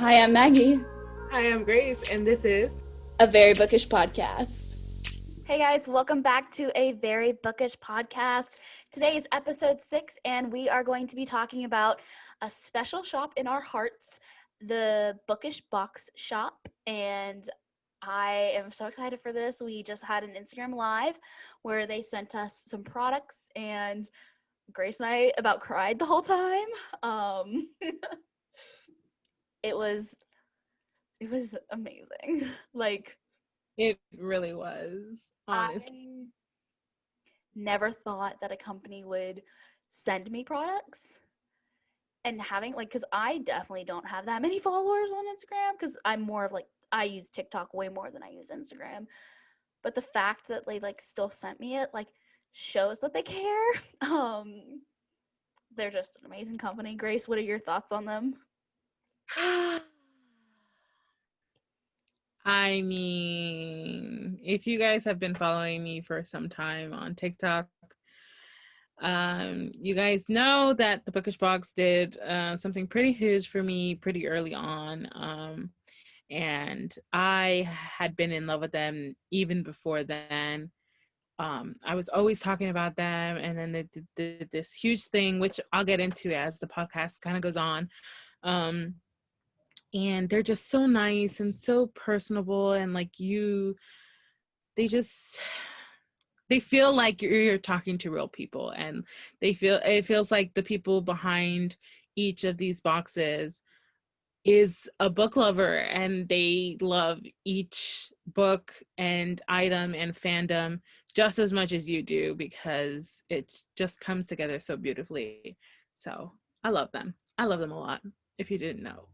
Hi, I'm Maggie, Hi, I'm Grace, and this is a very bookish podcast. Hey guys, welcome back to a very bookish podcast. Today is episode 6, and we are going to be talking about a special shop in our hearts, the Bookish Box Shop. And I am so excited for this. We just had an Instagram live where they sent us some products, and Grace and I about cried the whole time. It was amazing. It really was, honestly. I never thought that a company would send me products, and having because I definitely don't have that many followers on Instagram because I'm more of I use TikTok way more than I use Instagram. But the fact that they still sent me it shows that they care. They're just an amazing company. Grace, what are your thoughts on them? I mean, if you guys have been following me for some time on TikTok, you guys know that the Bookish Box did something pretty huge for me pretty early on. And I had been in love with them even before then. I was always talking about them, and then they did this huge thing, which I'll get into as the podcast kind of goes on. And they're just so nice and so personable, and they feel like you're talking to real people, and it feels like the people behind each of these boxes is a book lover, and they love each book and item and fandom just as much as you do, because it just comes together so beautifully. So I love them a lot, if you didn't know.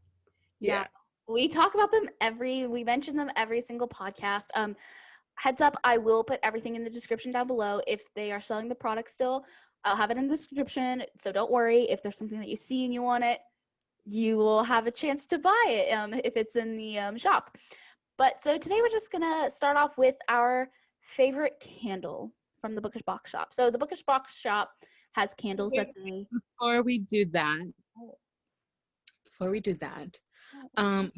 Yeah. We talk about them we mention them every single podcast. Heads up, I will put everything in the description down below. If they are selling the product still, I'll have it in the description, so don't worry. If there's something that you see and you want it, you will have a chance to buy it if it's in the shop. But so today we're just gonna start off with our favorite candle from the Bookish Box Shop. So the Bookish Box Shop has candles that they... Before we do that,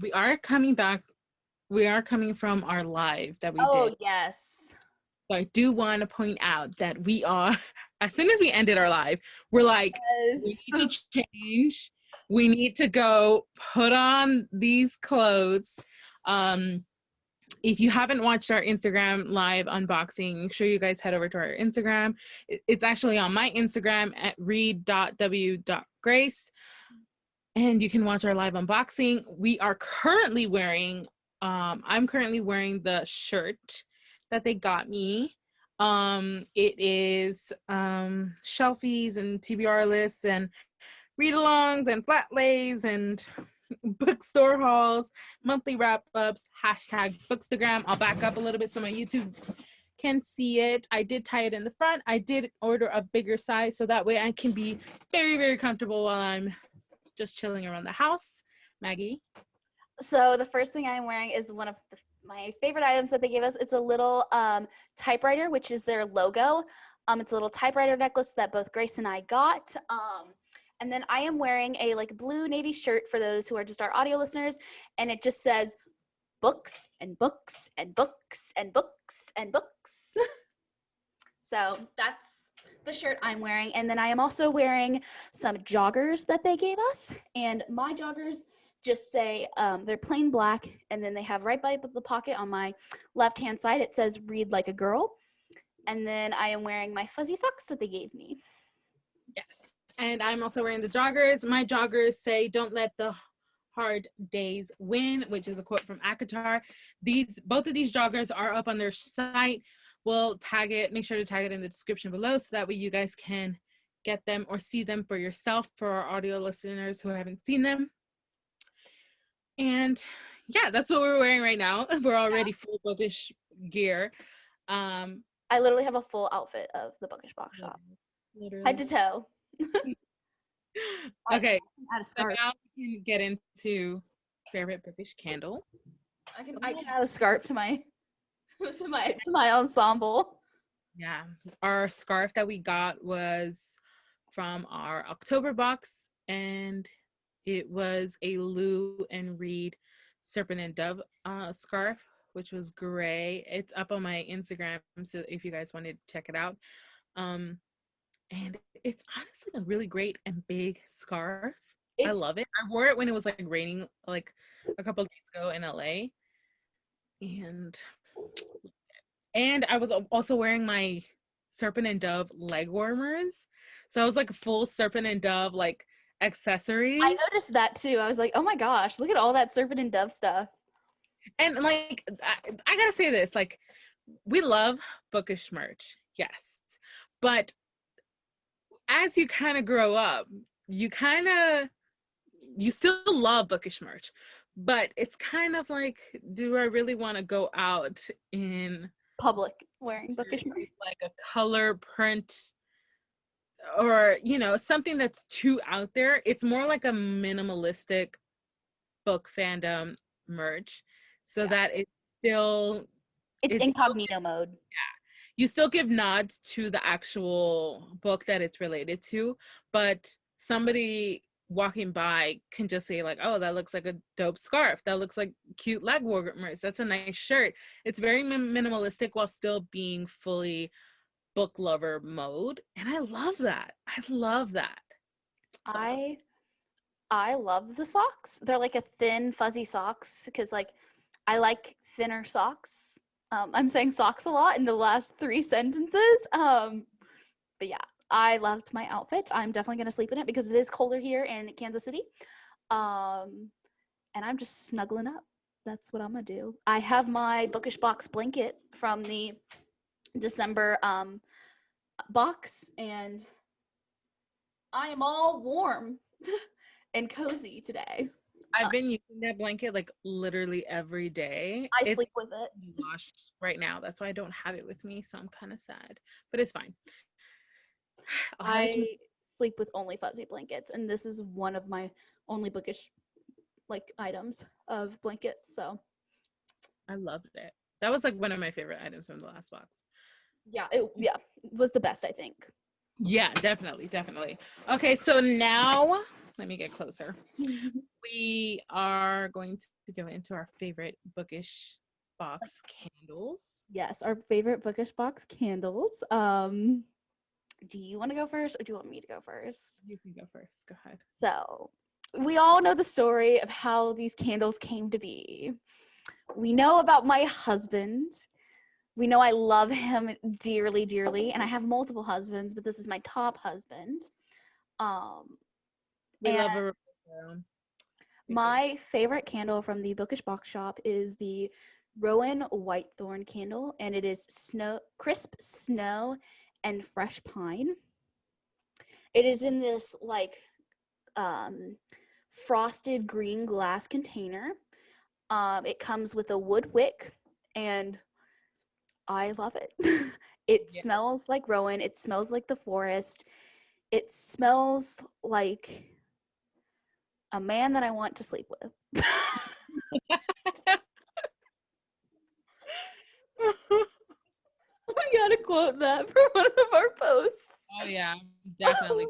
we are coming back. We are coming from our live that we did. Oh, yes. So I do want to point out that we are, as soon as we ended our live, we're like, we need to change. We need to go put on these clothes. If you haven't watched our Instagram live unboxing, make sure you guys head over to our Instagram. It's actually on my Instagram at read.w.grace. And you can watch our live unboxing. We are currently wearing, I'm currently wearing the shirt that they got me. It is shelfies and TBR lists and read-alongs and flat lays and bookstore hauls, monthly wrap-ups, hashtag Bookstagram. I'll back up a little bit so my YouTube can see it. I did tie it in the front. I did order a bigger size so that way I can be very, very comfortable while I'm just chilling around the house. Maggie? So the first thing I'm wearing is one of my favorite items that they gave us. It's a little typewriter, which is their logo. It's a little typewriter necklace that both Grace and I got. And then I am wearing a blue navy shirt for those who are just our audio listeners, and it just says books and books and books and books and books. So that's the shirt I'm wearing. And then I am also wearing some joggers that they gave us, and my joggers just say they're plain black, and then they have right by the pocket on my left hand side, it says read like a girl. And then I am wearing my fuzzy socks that they gave me. Yes. And I'm also wearing the joggers. My joggers say don't let the hard days win, which is a quote from Akatar. Both of these joggers are up on their site. We'll tag it, make sure to tag it in the description below so that way you guys can get them or see them for yourself for our audio listeners who haven't seen them. And yeah, that's what we're wearing right now. We're already full bookish gear. I literally have a full outfit of the Bookish Box Shop. Literally. Head to toe. Okay, so now we can get into favorite bookish candle. I can add a scarf to my to my ensemble. Yeah, our scarf that we got was from our October box, and It was a Lou and Reed Serpent and Dove scarf, which was gray. It's up on my Instagram, so if you guys wanted to check it out. And it's honestly a really great and big scarf. I love it. I wore it when it was like raining like a couple of days ago in LA. And I was also wearing my Serpent and Dove leg warmers. So I was like full Serpent and Dove like accessories. I noticed that too. I was like, oh my gosh, look at all that Serpent and Dove stuff. And like I gotta say this, like, we love Bookish merch, yes. But as you kind of grow up, you still love Bookish merch. But it's kind of like, do I really want to go out in public wearing Bookish merch? Like a color print or, you know, something that's too out there. It's more like a minimalistic book fandom merch, so that it's incognito mode. Yeah, you still give nods to the actual book that it's related to, but somebody walking by can just say like, oh, that looks like a dope scarf, that looks like cute leg warmers, that's a nice shirt. It's very minimalistic while still being fully book lover mode, and I love that. I love the socks. They're like a thin fuzzy socks because like I like thinner socks. I'm saying socks a lot in the last 3 sentences. But yeah, I loved my outfit. I'm definitely gonna sleep in it because it is colder here in Kansas City. And I'm just snuggling up. That's what I'm gonna do. I have my Bookish box blanket from the December box, and I am all warm and cozy today. I've been using that blanket like literally every day. I sleep with it. Washed right now. That's why I don't have it with me, so I'm kind of sad, but it's fine. I sleep with only fuzzy blankets, and this is one of my only Bookish like items of blankets. So I loved it. That was like one of my favorite items from the last box. Yeah, it was the best, I think. Yeah, definitely. Okay, so now let me get closer. We are going to go into our favorite Bookish box candles. Yes, our favorite Bookish box candles. Do you want to go first, or do you want me to go first? You can go first. Go ahead. So, we all know the story of how these candles came to be. We know about my husband. We know I love him dearly, dearly, and I have multiple husbands, but this is my top husband. We love her. My favorite candle from the Bookish box shop is the Rowan White Thorn candle, and it is crisp snow and fresh pine. It is in this like frosted green glass container. It comes with a wood wick, and I love it. It smells like Rowan. It smells like the forest. It smells like a man that I want to sleep with. I gotta quote that for one of our posts. Oh yeah, definitely.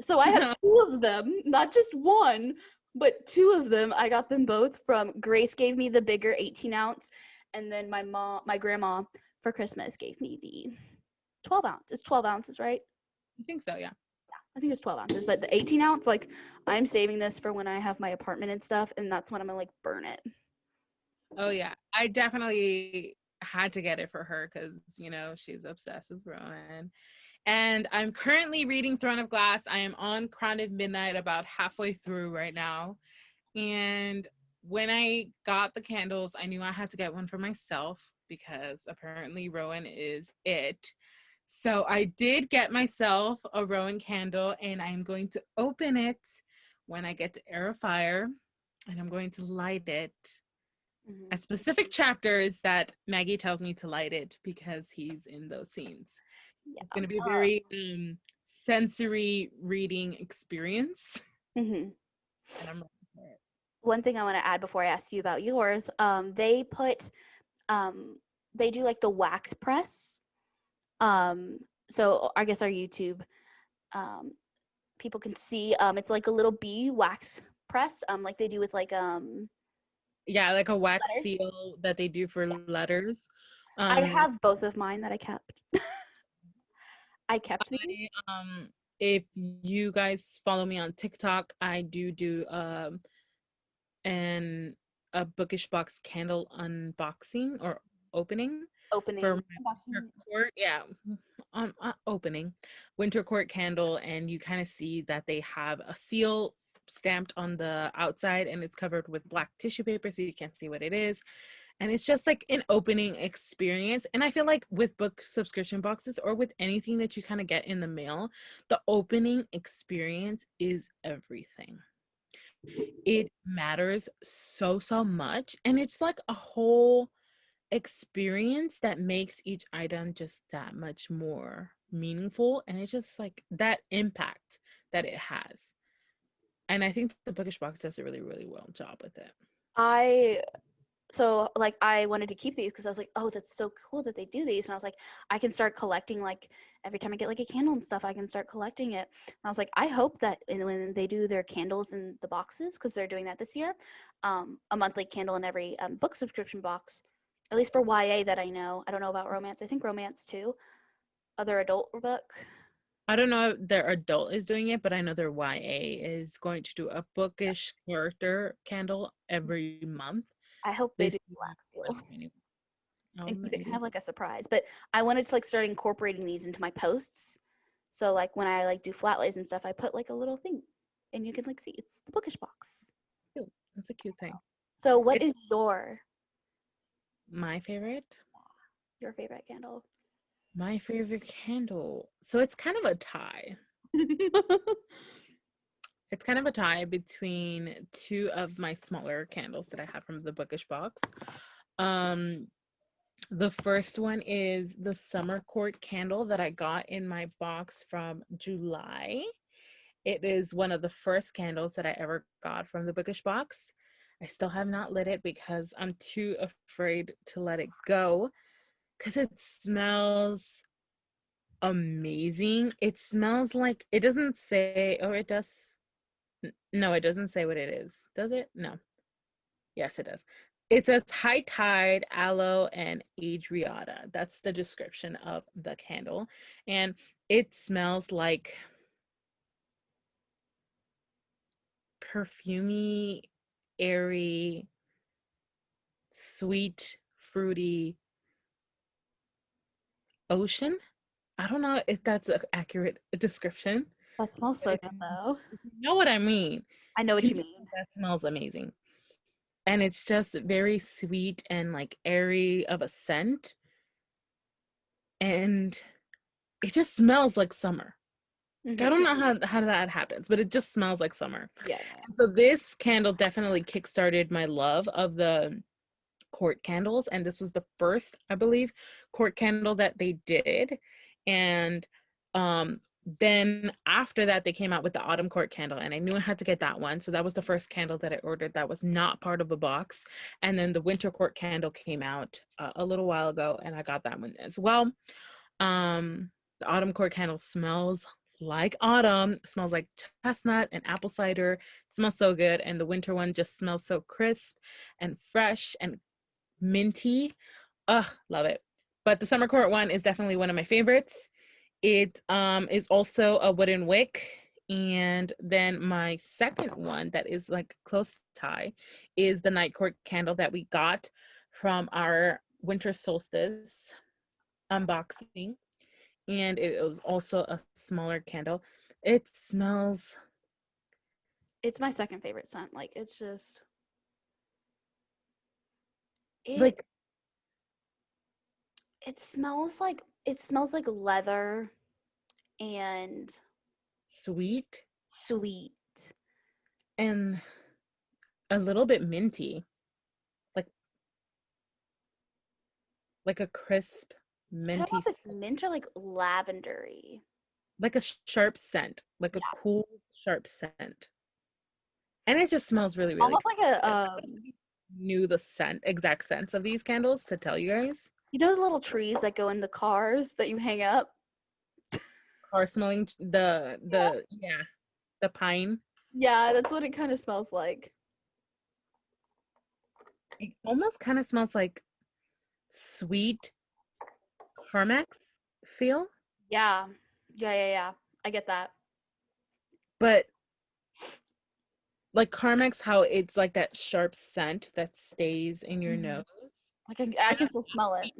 So I have 2 of them, not just one, but 2 of them. I got them both from Grace. Gave me the bigger 18 ounce, and then my grandma for Christmas gave me the 12 ounce. It's 12 ounces, right? I think so, yeah. I think it's 12 ounces, but the 18 ounce, like, I'm saving this for when I have my apartment and stuff, and that's when I'm gonna like burn it. Oh yeah, I definitely had to get it for her because, you know, she's obsessed with Rowan. And I'm currently reading Throne of Glass. I am on Crown of Midnight, about halfway through right now. And when I got the candles, I knew I had to get one for myself because apparently Rowan is it. So I did get myself a Rowan candle, and I'm going to open it when I get to Air of Fire, and I'm going to light it at specific chapters that Maggie tells me to light it because he's in those scenes. Yeah. It's going to be a very sensory reading experience. And I'm ready for it. One thing I want to add before I ask you about yours, they do like the wax press. So I guess our YouTube people can see it's like a little bee wax pressed, like they do with like Yeah, like a wax letters. seal that they do for letters. I Um, have both of mine that I kept. I kept these. if you guys follow me on TikTok, I do an a bookish box candle unboxing or opening for Opening, my winter unboxing. court. Yeah, opening winter court candle, and you kind of see that they have a seal stamped on the outside, and it's covered with black tissue paper, so you can't see what it is. And it's just like an opening experience. And I feel like with book subscription boxes or with anything that you kind of get in the mail, the opening experience is everything. It matters so much, and it's like a whole experience that makes each item just that much more meaningful, and it's just like that impact that it has. And I think the bookish box does a really well job with it. So like I wanted to keep these because I was like, oh, that's so cool that they do these. And I was like, I can start collecting, like every time I get like a candle and stuff, I can start collecting it. And I was like, I hope that when they do their candles in the boxes, because they're doing that this year, a monthly candle in every book subscription box, at least for YA that I know. I don't know about romance. I think romance too. Other adult book. I don't know if their adult is doing it, but I know their YA is going to do a bookish character candle every month. I hope they This do year, black seal. 2020. Oh, And keep it kind maybe. of like a surprise. But I wanted to like start incorporating these into my posts. So like when I like do flat lays and stuff, I put like a little thing, and you can like see it's the bookish box. Cute. That's a cute thing. So what It's is my favorite. your favorite candle? My favorite candle. So it's kind of a tie. It's kind of a tie between two of my smaller candles that I have from the bookish box. The first one is the summer court candle that I got in my box from July. It is one of the first candles that I ever got from the bookish box. I still have not lit it because I'm too afraid to let it go because it smells amazing. It smells like, it doesn't say, oh, it does. No, it doesn't say what it is. Does it? No. Yes, it does. It says high tide, aloe, and adriata. That's the description of the candle. And it smells like perfumey, airy, sweet, fruity ocean. I don't know if that's an accurate description. That smells But so if good you though. know what I mean, I know what you mean. that smells amazing. And it's just very sweet and like airy of a scent. And it just smells like summer. Mm-hmm. I don't know how that happens, but it just smells like summer. Yeah. And so this candle definitely kickstarted my love of the court candles, and this was the first, I believe, court candle that they did. And then after that they came out with the autumn court candle, and I knew I had to get that one, so that was the first candle that I ordered that was not part of a box. And then the winter court candle came out a little while ago, and I got that one as well. The autumn court candle smells like autumn. It smells like chestnut and apple cider. It smells so good. And the winter one just smells so crisp and fresh and minty. Ugh, love it. But the summer court one is definitely one of my favorites. It is also a wooden wick. And then my second one that is like close tie is the Nightcore Candle that we got from our winter solstice unboxing. And it was also a smaller candle. It smells It's my second favorite scent. Like it's just like it smells like leather and sweet sweet. and a little bit minty, like a crisp I don't know minty, if it's mint or like lavendery. like a sharp scent, like a Yeah. cool sharp scent. And it just smells really Almost good. like a I knew the exact scents of these candles to tell you guys. you know the little trees that go in the cars that you hang up? Car smelling, the pine. Yeah, that's what it kind of smells like. It almost kind of smells like sweet Carmex feel, Yeah. Yeah. I get that. but like Carmex, how it's like that sharp scent that stays in your Mhm. nose. I can still smell it.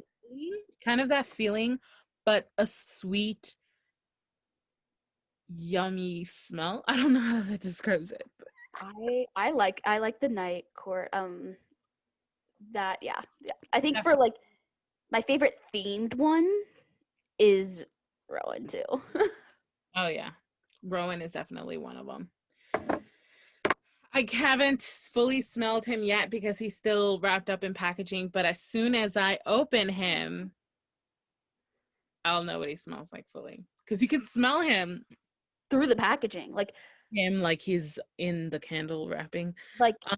Kind of that feeling, but a sweet, yummy smell. I don't know how that describes it. But I like the Nightcore. That yeah. I think for definitely. like my favorite themed one is Rowan too. Oh yeah, Rowan is definitely one of them. I haven't fully smelled him yet because he's still wrapped up in packaging, but as soon as I open him, I'll know what he smells like fully. Because you can smell Through the packaging. like he's in the candle wrapping. Like Um,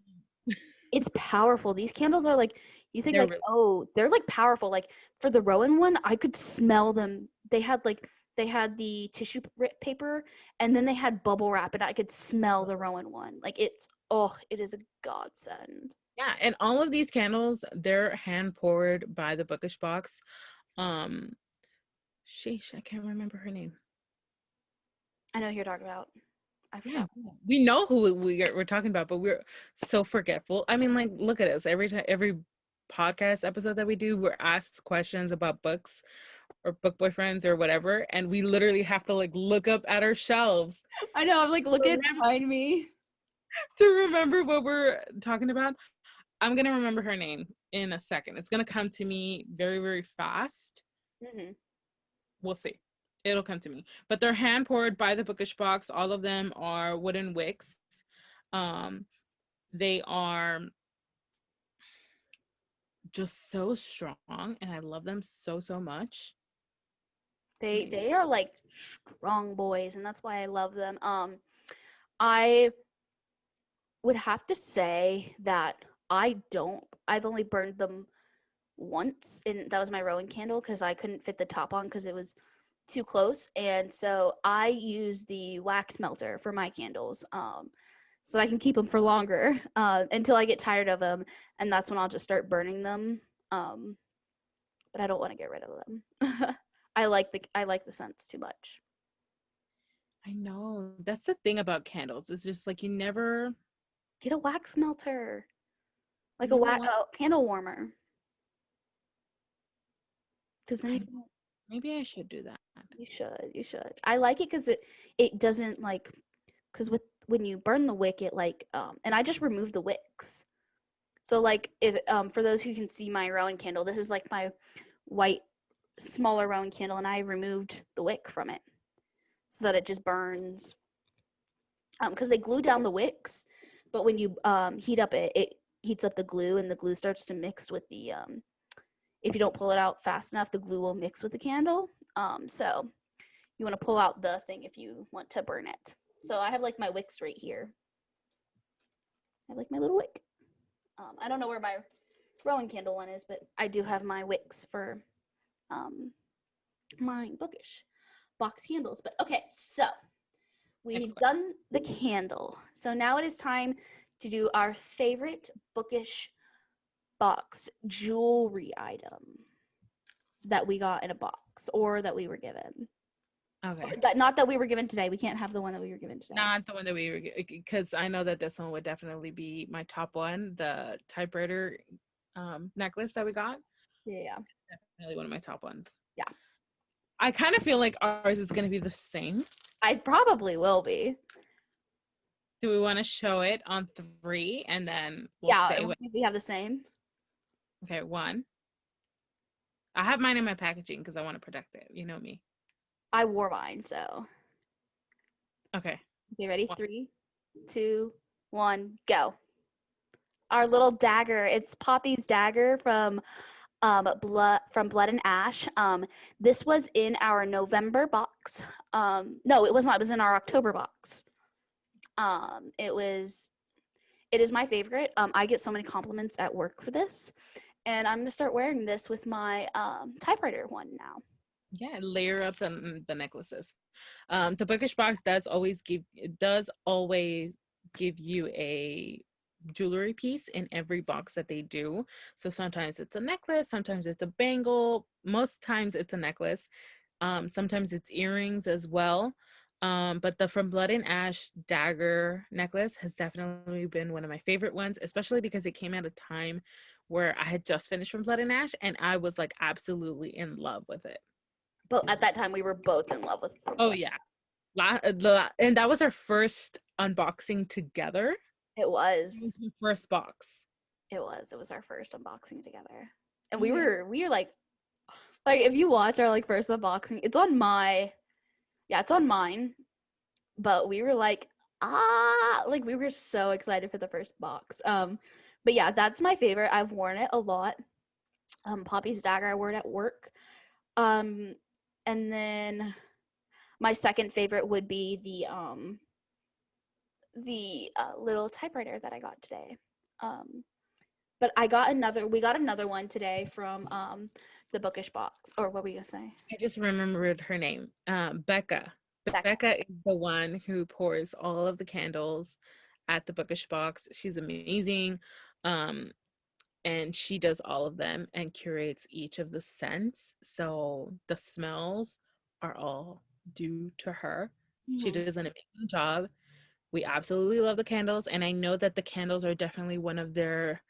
it's powerful. These candles are like you think they're like, really, oh, they're like powerful. Like for the Rowan one, I could smell them. They had the tissue paper and then they had bubble wrap and I could smell the Rowan one. Like it is a godsend. yeah, and all of these candles, they're hand poured by the Bookish box. Um, sheesh, I can't remember her name. I know who you're talking about. I Yeah, forgot. we know who we're talking about, but we're so forgetful. I mean, like, look at us. Every podcast episode that we do, we're asked questions about books or book boyfriends or whatever, and we literally have to like look up at our shelves I know. I'm like, look at remember, behind me. to remember what we're talking about. I'm gonna remember her name in a second. It's gonna come to me very, very fast. Hmm. We'll see. It'll come to me. But they're hand poured by the Bookish box. All of them are wooden wicks. Um, they are just so strong, and I love them so much. They are like strong boys, and that's why I love them. I would have to say that I've only burned them once, and that was my Rowan candle because I couldn't fit the top on because it was too close, and so I use the wax melter for my candles, so I can keep them for longer until I get tired of them, and that's when I'll just start burning them. Um, but I don't want to get rid of them. I like the scents too much. I know. That's the thing about candles. It's just like Get a wax melter, you like never want. a candle warmer, because then I know. Maybe I should do that. you should. I like it because it doesn't like because with when you burn the wick, it like and I just remove the wicks. So like if for those who can see my Rowan candle, this is like my white smaller Rowan candle, and I removed the wick from it so that it just burns. Because they glue down the wicks, but when you heat up it heats up the glue, and the glue starts to mix with the if you don't pull it out fast enough, the glue will mix with the candle. So you want to pull out the thing if you want to burn it. So I have like my wicks right here. I have like my little wick. I don't know where my Rowan candle one is, but I do have my wicks for um, my Bookish box candles. But okay, so Next we've question. done the candle. So now it is time to do our favorite Bookish box jewelry item that we got in a box or that we were given. Okay. Not that we were given today. We can't have the one that we were given today. Not the one that we were, because I know that this one would definitely be my top one, the typewriter necklace that we got. Yeah. Definitely one of my top ones. Yeah. I kind of feel like ours is going to be the same. I probably will be. Do we want to show it on 3 and then we'll Yeah, say and we'll what? see if we have the same. Okay, 1. I have mine in my packaging because I want to protect it. You know me. I wore mine, so. Okay. Okay, ready? 1. 3, 2, 1, go. Our little dagger. It's Poppy's dagger from Blood and Ash. This was in our November box. No, it was not. It was in our October box. It is my favorite. I get so many compliments at work for this, and I'm gonna start wearing this with my typewriter one now. Yeah, layer up the necklaces. The Bookish box does always give you a jewelry piece in every box that they do. So sometimes it's a necklace, sometimes it's a bangle, most times it's a necklace. Sometimes it's earrings as well. But the From Blood and Ash Dagger necklace has definitely been one of my favorite ones, especially because it came at a time where I had just finished From Blood and Ash and I was like absolutely in love with it. But at that time, we were both in love with. Oh yeah. And that was our first unboxing together. It was. The first box. It was our first unboxing together, and we were like if you watch our like first unboxing, it's on mine, but we were like we were so excited for the first box. But yeah, that's my favorite. I've worn it a lot. Poppy's Dagger I wore it at work. And then my second favorite would be the little typewriter that I got today. But we got another one today from the Bookish box. Or what were you gonna say? I just remembered her name. Becca. Becca is the one who pours all of the candles at the Bookish box. She's amazing. And she does all of them and curates each of the scents. So the smells are all due to her. Mm-hmm. She does an amazing job. We absolutely love the candles. And I know that the candles are definitely one of their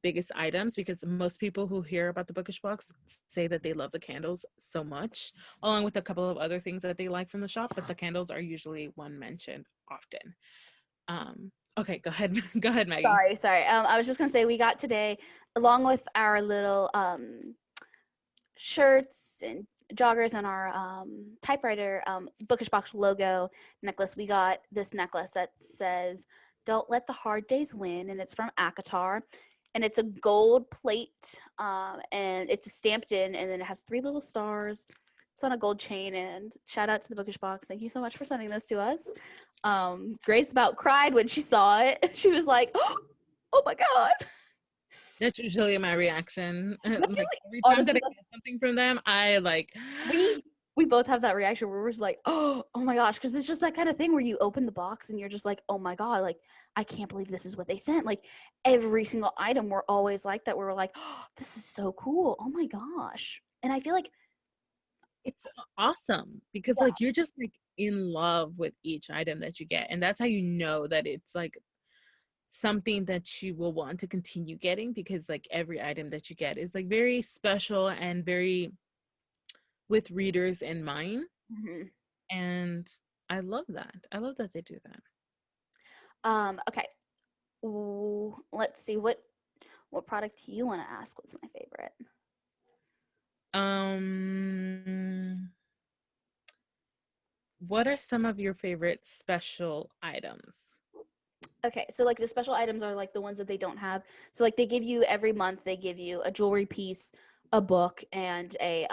biggest items, because most people who hear about the Bookish box say that they love the candles so much, along with a couple of other things that they like from the shop, but the candles are usually one mentioned often. Okay, go ahead Maggie. Sorry. I was just gonna say we got today, along with our little shirts and joggers and our typewriter Bookish box logo necklace, we got this necklace that says "Don't let the hard days win," and it's from Akatar, and it's a gold plate, and it's stamped in, and then it has 3 little stars. It's on a gold chain, and shout out to the Bookish box. Thank you so much for sending this to us. Grace about cried when she saw it. She was like, "Oh my god!" That's usually my reaction. Like, every time that I get something from them, I like. We both have that reaction where we're just like, oh my gosh, because it's just that kind of thing where you open the box and you're just like, oh my god, like I can't believe this is what they sent. Like every single item, we're always like that. We're like, oh, this is so cool. Oh my gosh. And I feel like it's awesome because like you're just like in love with each item that you get, and that's how you know that it's like something that you will want to continue getting, because like every item that you get is like very special and very with readers in mind. Mm-hmm. And I love that they do that. Okay. Ooh, let's see, what product do you want to ask? What's my favorite? What are some of your favorite special items? Okay, so like the special items are like the ones that they don't have. So like they give you every month, they give you a jewelry piece, a book, and a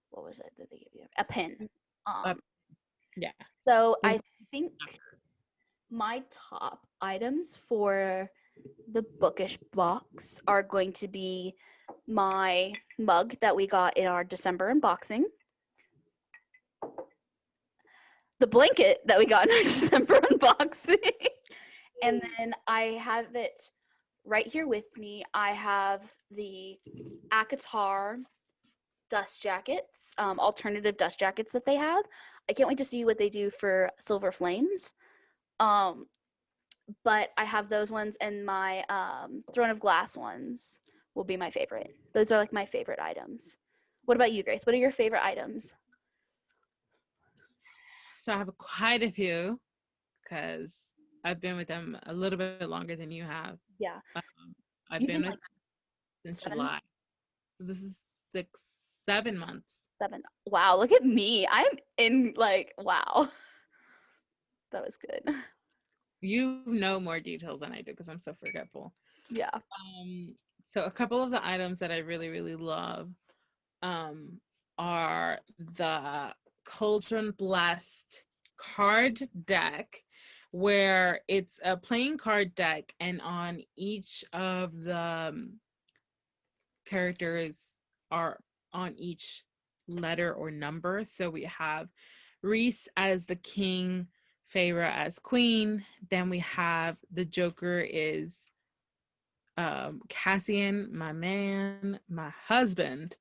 what was it that they give you? A pin. Yeah. So I think my top items for the Bookish box are going to be my mug that we got in our December unboxing, the blanket that we got in our December unboxing, and then I have it right here with me. I have the Akatar dust jackets, alternative dust jackets that they have. I can't wait to see what they do for Silver Flames. But I have those ones, and my Throne of Glass ones will be my favorite. Those are like my favorite items. What about you, Grace? What are your favorite items? So I have quite a few because I've been with them a little bit longer than you have. Yeah. I've been with them since July. So this is 7 months. 7. Wow, look at me. I'm in like, wow. That was good. You know more details than I do because I'm so forgetful. Yeah. So a couple of the items that I really, really love are the Cauldron Blast card deck, where it's a playing card deck, and on each of the characters are on each letter or number. So we have Reese as the king, Feyre as queen. Then we have the Joker is Cassian, my man, my husband.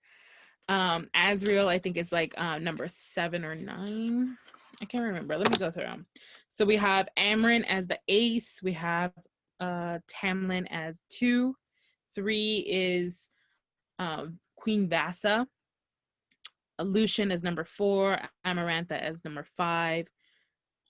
Asriel, I think, is like number 7 or 9. I can't remember. Let me go through them. So we have Amryn as the ace. We have Tamlin as 2. 3 is Queen Vassa. Lucian as number 4. Amarantha as number 5.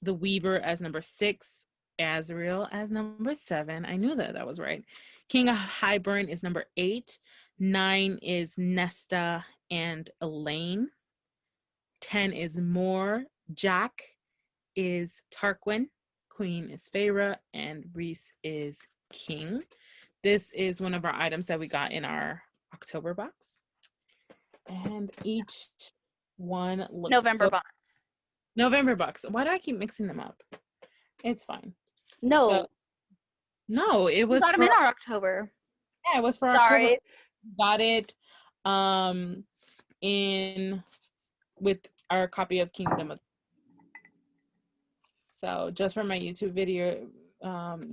The Weaver as number 6. Azriel as number 7. I knew that was right. King of Hybern is number 8. 9 is Nesta and Elaine. 10 is Moore. Jack is Tarquin. Queen is Feyre. And Rhys is King. This is one of our items that we got in our October box. And each one looks November box. November box. Why do I keep mixing them up? It's fine. No. So, no, it was got them for in our October. Yeah, it was for Sorry. October. Got it in with our copy of Kingdom of. So just for my YouTube video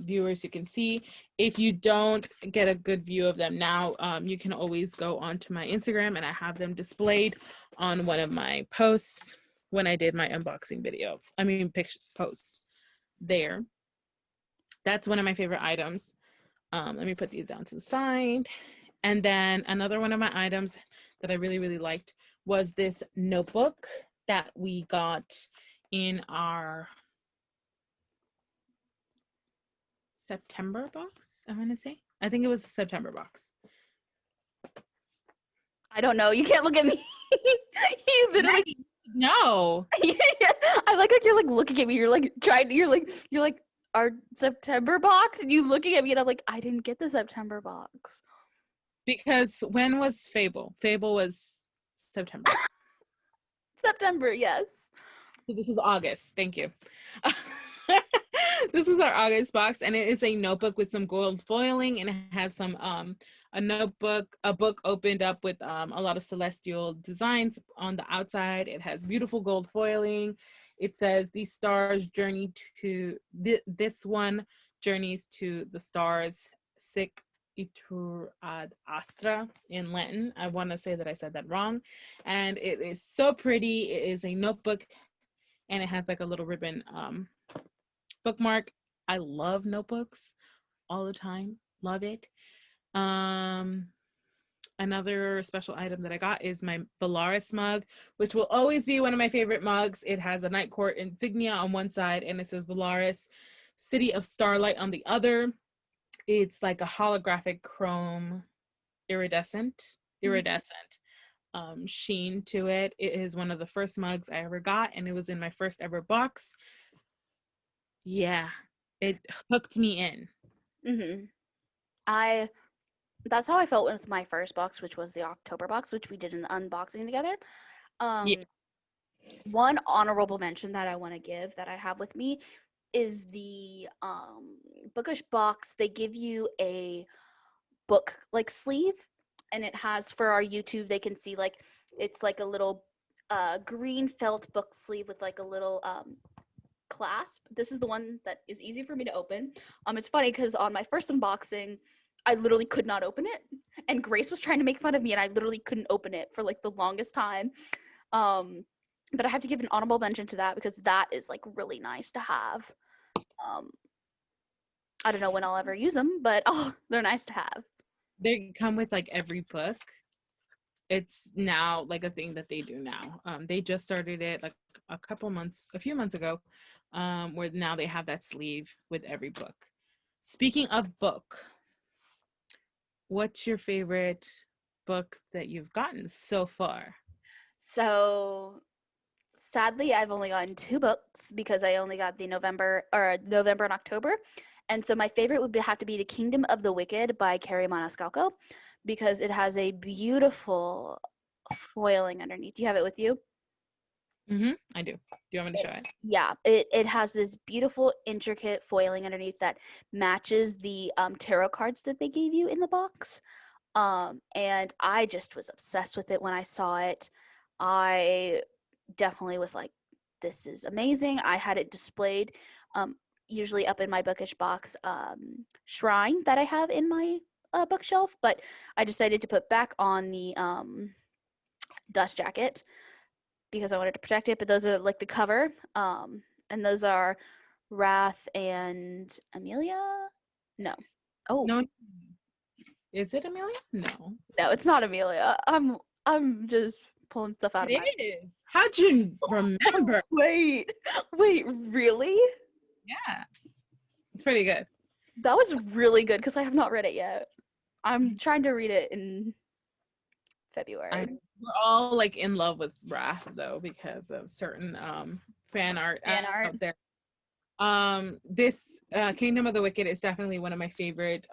viewers, you can see. If you don't get a good view of them now, you can always go onto my Instagram, and I have them displayed on one of my posts when I did my unboxing video. I mean, picture post there. That's one of my favorite items. Let me put these down to the side. And then another one of my items that I really, really liked was this notebook that we got in our September box, I want to say. I think it was a September box. I don't know. You can't look at me. You literally no. I like you're like looking at me. You're like trying. You're like our September box, and you looking at me, and I'm like, I didn't get the September box. Because when was Fable? Fable was September. September, yes. So this is August. Thank you. This is our August box, and it is a notebook with some gold foiling, and it has some a book opened up with a lot of celestial designs on the outside. It has beautiful gold foiling. It says these stars journey to this one journeys to the stars sic itur ad astra in Latin. I want to say that I said that wrong. And it is so pretty. It is a notebook, and it has like a little ribbon bookmark. I love notebooks all the time. Love it. Another special item that I got is my Valaris mug, which will always be one of my favorite mugs. It has a Nightcore insignia on one side, and it says Valaris, City of Starlight on the other. It's like a holographic chrome iridescent sheen to it. It is one of the first mugs I ever got, and it was in my first ever box. Yeah, it hooked me in. That's how I felt with my first box, which was the October box, which we did an unboxing together. Yeah. One honorable mention that I want to give that I have with me is the Bookish box. They give you a book like sleeve, and it has, for our YouTube, they can see like it's like a little green felt book sleeve with like a little clasp. This is the one that is easy for me to open. It's funny because on my first unboxing, I literally could not open it, and Grace was trying to make fun of me, and I literally couldn't open it for like the longest time. But I have to give an honorable mention to that because that is like really nice to have. I don't know when I'll ever use them, but they're nice to have. They come with like every book. It's now like a thing that they do now. They just started it like a few months ago, where now they have that sleeve with every book. Speaking of book, what's your favorite book that you've gotten so far? So sadly, I've only gotten 2 books because I only got the November and October. And so my favorite would have to be The Kingdom of the Wicked by Carrie Maniscalco, because it has a beautiful foiling underneath. Do you have it with you? I do. Do you want me to show it? Yeah, it has this beautiful, intricate foiling underneath that matches the tarot cards that they gave you in the box. And I just was obsessed with it when I saw it. I definitely was like, this is amazing. I had it displayed, usually up in my Bookish box shrine that I have in my bookshelf, but I decided to put back on the dust jacket because I wanted to protect it. But those are like the cover, and those are Wrath and Amelia. No, oh No, is it Amelia? No, no, it's not Amelia. I'm just pulling stuff out of my. it is. How'd you remember? Wait, really? Yeah, it's pretty good. That was really good because I have not read it yet. I'm trying to read it in February. We're all like in love with Wrath though because of certain fan art out there. This Kingdom of the Wicked is definitely one of my favorite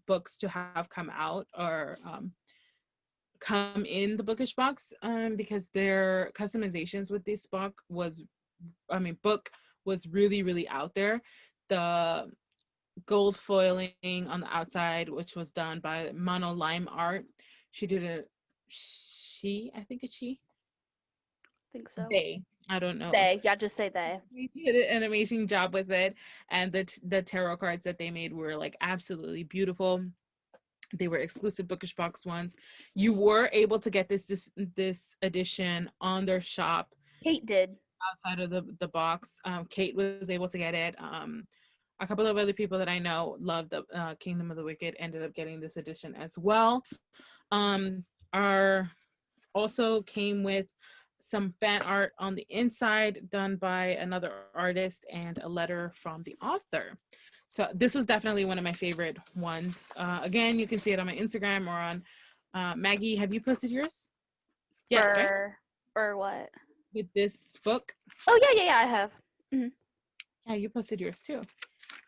books to have come out or come in the Bookish box because their customizations with this book was really out there. The gold foiling on the outside, which was done by Mono Lime Art. She did I think it's she. Think so. They. I don't know. They. Yeah, just say they. They did an amazing job with it, and the tarot cards that they made were like absolutely beautiful. They were exclusive Bookish box ones. You were able to get this edition on their shop. Kate did. Outside of the box. Kate was able to get it. A couple of other people that I know loved the Kingdom of the Wicked ended up getting this edition as well. Also came with some fan art on the inside done by another artist and a letter from the author. So this was definitely one of my favorite ones. Again, you can see it on my Instagram or on Maggie. Have you posted yours? Yes, right? Or what? With this book? Oh yeah, I have. Mm-hmm. Yeah, you posted yours too.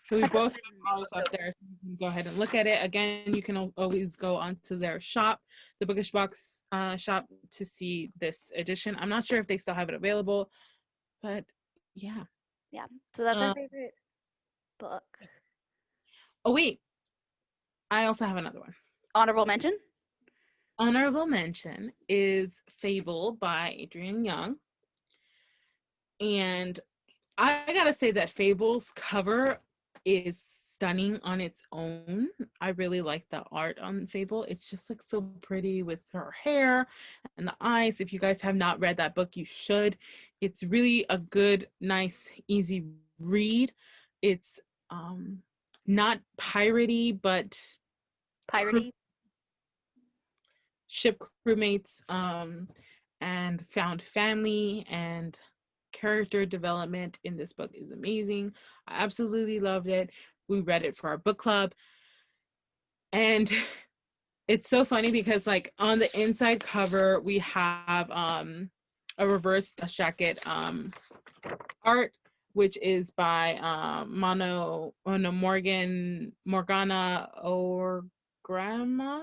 So we both have ours up there. So you can go ahead and look at it. Again, you can always go onto their shop, the Bookish Box shop, to see this edition. I'm not sure if they still have it available, but yeah. Yeah. So that's our favorite book. Oh wait, I also have another one. Honorable mention? Honorable mention is Fable by Adrienne Young. And I gotta say that Fable's cover is stunning on its own. I really like the art on Fable. It's just like so pretty with her hair and the eyes. If you guys have not read that book, you should. It's really a good, nice, easy read. It's not piratey, but Piratey. Ship crewmates and found family, and character development in this book is amazing. I absolutely loved it. We read it for our book club, and it's so funny because like on the inside cover we have a reverse dust jacket art, which is by Morgana or Grandma.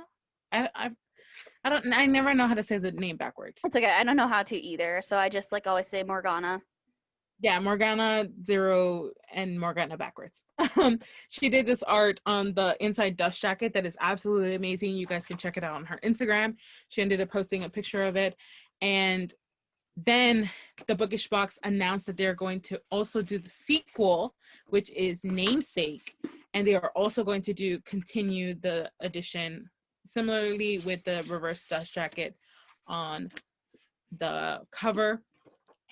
I never know how to say the name backwards. It's okay. I don't know how to either, so I just like always say Morgana. Yeah, Morgana 0 and Morgana backwards. She did this art on the inside dust jacket that is absolutely amazing. You guys can check it out on her Instagram. She ended up posting a picture of it. And then the Bookish Box announced that they're going to also do the sequel, which is Namesake. And they are also going to continue the edition similarly with the reverse dust jacket on the cover.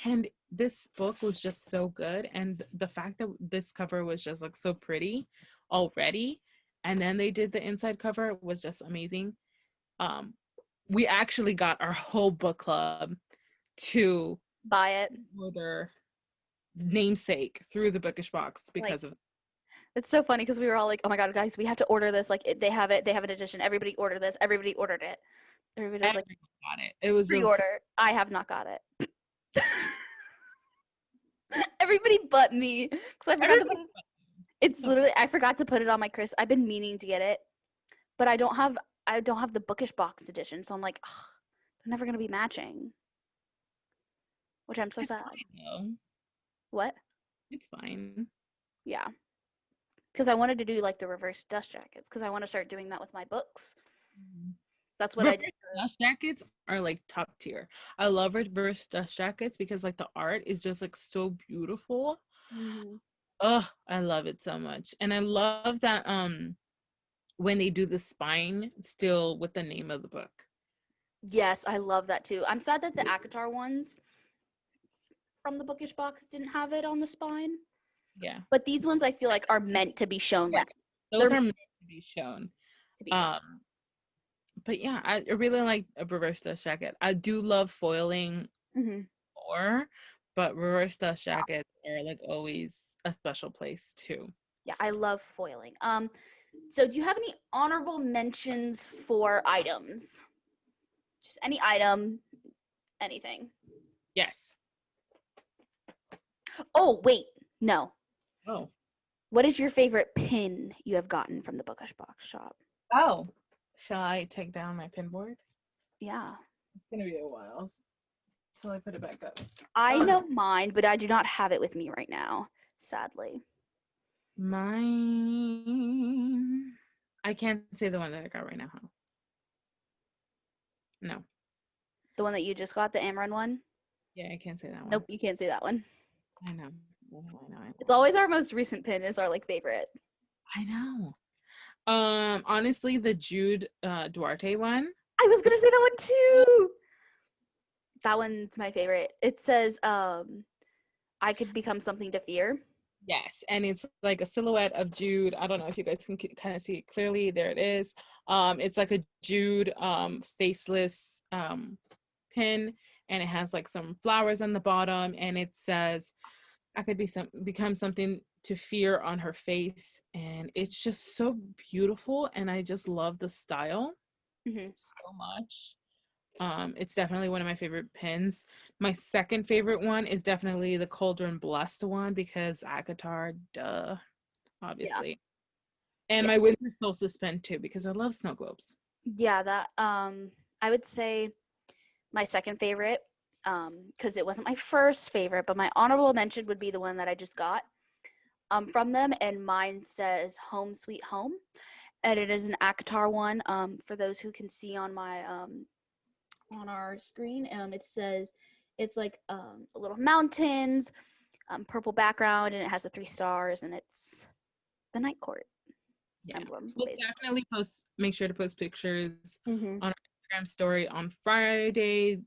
And this book was just so good, and the fact that this cover was just like so pretty already, and then they did the inside cover was just amazing. We actually got our whole book club to buy it, order Namesake through the Bookish Box because of it's so funny because we were all like, oh my god, guys, we have to order this. Like they have an edition. Everybody order this. Everybody ordered it. Everybody was like, got it. It was pre-order. I have not got it. Everybody but me, because I forgot to put it. It's literally I forgot to put it on my I've been meaning to get it, but I don't have the Bookish Box edition, so I'm like, oh, they're never gonna be matching, which I'm so sad. Fine, what? It's fine. Yeah, because I wanted to do like the reverse dust jackets because I want to start doing that with my books. That's what I Reverse did. dust jackets are like top tier. I love reverse dust jackets because like the art is just like so beautiful. Mhm. Oh, I love it so much. And I love that when they do the spine still with the name of the book. Yes, I love that too. I'm sad that the ACOTAR ones from the Bookish box didn't have it on the spine. Yeah. But these ones I feel like are meant to be shown Yeah. that. Those They're are meant to be shown. to be shown. But yeah, I really like a reverse dust jacket. I do love foiling Mhm. more, but reverse dust jackets are like always a special place too. Yeah, I love foiling. So do you have any honorable mentions for items? Just any item, anything. Yes. Oh, wait. No. Oh. What is your favorite pin you have gotten from the Bookish box shop? Oh. Shall I take down my pin board? Yeah. It's gonna be a while till I put it back up. I know mine, but I do not have it with me right now, sadly. Mine. I can't say the one that I got right now, huh? No. The one that you just got, the Amron one? Yeah, I can't say that one. Nope, you can't say that one. I know. It's always our most recent pin is our like favorite. I know. Honestly, the Jude Duarte one. I was gonna say that one too. That one's my favorite. It says, I could become something to fear. Yes, and it's like a silhouette of Jude. I don't know if you guys can kind of see it clearly. There it is. It's like a Jude faceless pin, and it has like some flowers on the bottom, and it says, "I could become something to fear" on her face, and it's just so beautiful, and I just love the style so much. It's definitely one of my favorite pins. My second favorite one is definitely the Cauldron Blessed one because ACOTAR, duh, obviously. And Yeah. my Winter Solstice pin too because I love snow globes. Yeah, that I would say my second favorite, because it wasn't my first favorite, but my honorable mention would be the one that I just got from them, and mine says Home Sweet Home. And it is an ACOTAR one. For those who can see on my on our screen, it says it's like little mountains, purple background, and it has the 3 stars, and it's the Night Court emblem. We'll definitely make sure to post pictures Mm-hmm. on our Instagram story on Friday,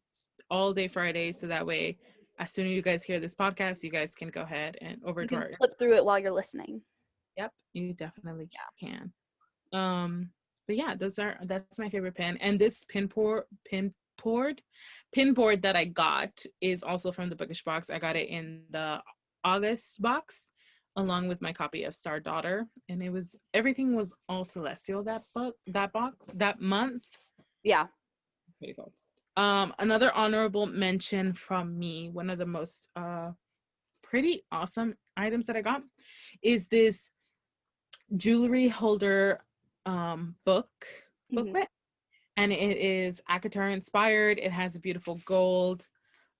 all day Friday, so that way as soon as you guys hear this podcast, you guys can go ahead and over You to can our flip through it while you're listening. Yep, you definitely can. But yeah, that's my favorite pin. And this pin board that I got is also from the Bookish box. I got it in the August box along with my copy of Star Daughter, and everything was all celestial that month. Yeah. Pretty cool. Another honorable mention from me, one of the most pretty awesome items that I got is this jewelry holder booklet, and it is ACOTAR inspired. It has a beautiful gold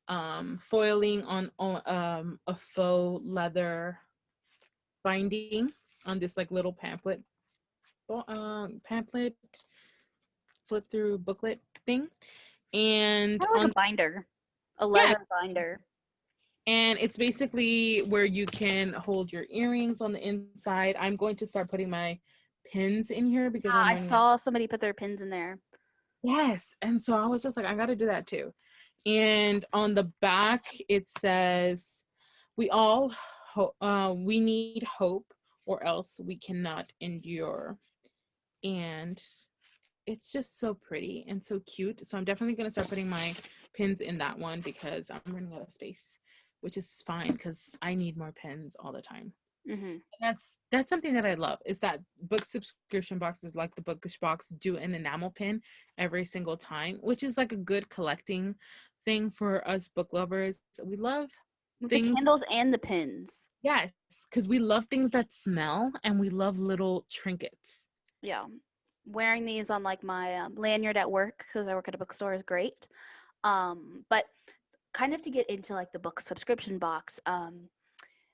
foiling on a faux leather binding on this like little pamphlet flip through booklet thing, and Kind of like a binder, a leather binder. And it's basically where you can hold your earrings on the inside. I'm going to start putting my pins in here because I saw somebody put their pins in there. Yes. And so I was just like, I got to do that too. And on the back, it says, we need hope or else we cannot endure. And it's just so pretty and so cute. So I'm definitely going to start putting my pins in that one because I'm running out of space, which is fine because I need more pins all the time. Mm-hmm. That's something that I love is that book subscription boxes like the Bookish box do an enamel pin every single time, which is like a good collecting thing for us book lovers. We love things, the candles and the pins. Yes, because we love things that smell and we love little trinkets. Yeah, wearing these on like my lanyard at work because I work at a bookstore is great. But kind of to get into like the book subscription box,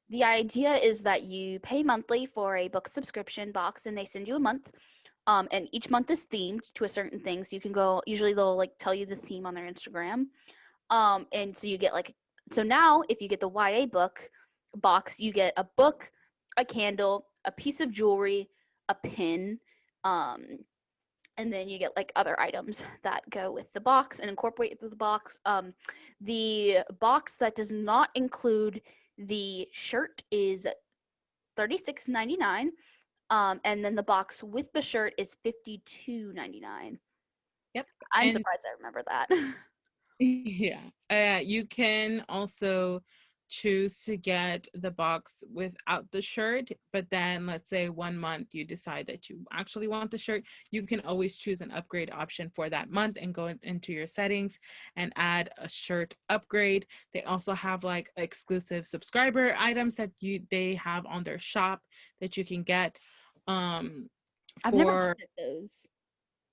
the idea is that you pay monthly for a book subscription box and they send you a month And each month is themed to a certain thing. So you can go, usually they'll like tell you the theme on their Instagram. And so you get like, so now if you get the YA book box, you get a book, a candle, a piece of jewelry, a pin, and then you get like other items that go with the box and incorporate with the box. The box that does not include the shirt is $36.99. And then the box with the shirt is $52.99. Yep. I'm And surprised I remember that. yeah. You can also choose to get the box without the shirt, but then let's say 1 month you decide that you actually want the shirt, you can always choose an upgrade option for that month and go into your settings and add a shirt upgrade. They also have like exclusive subscriber items that they have on their shop that you can get. I've never looked at those.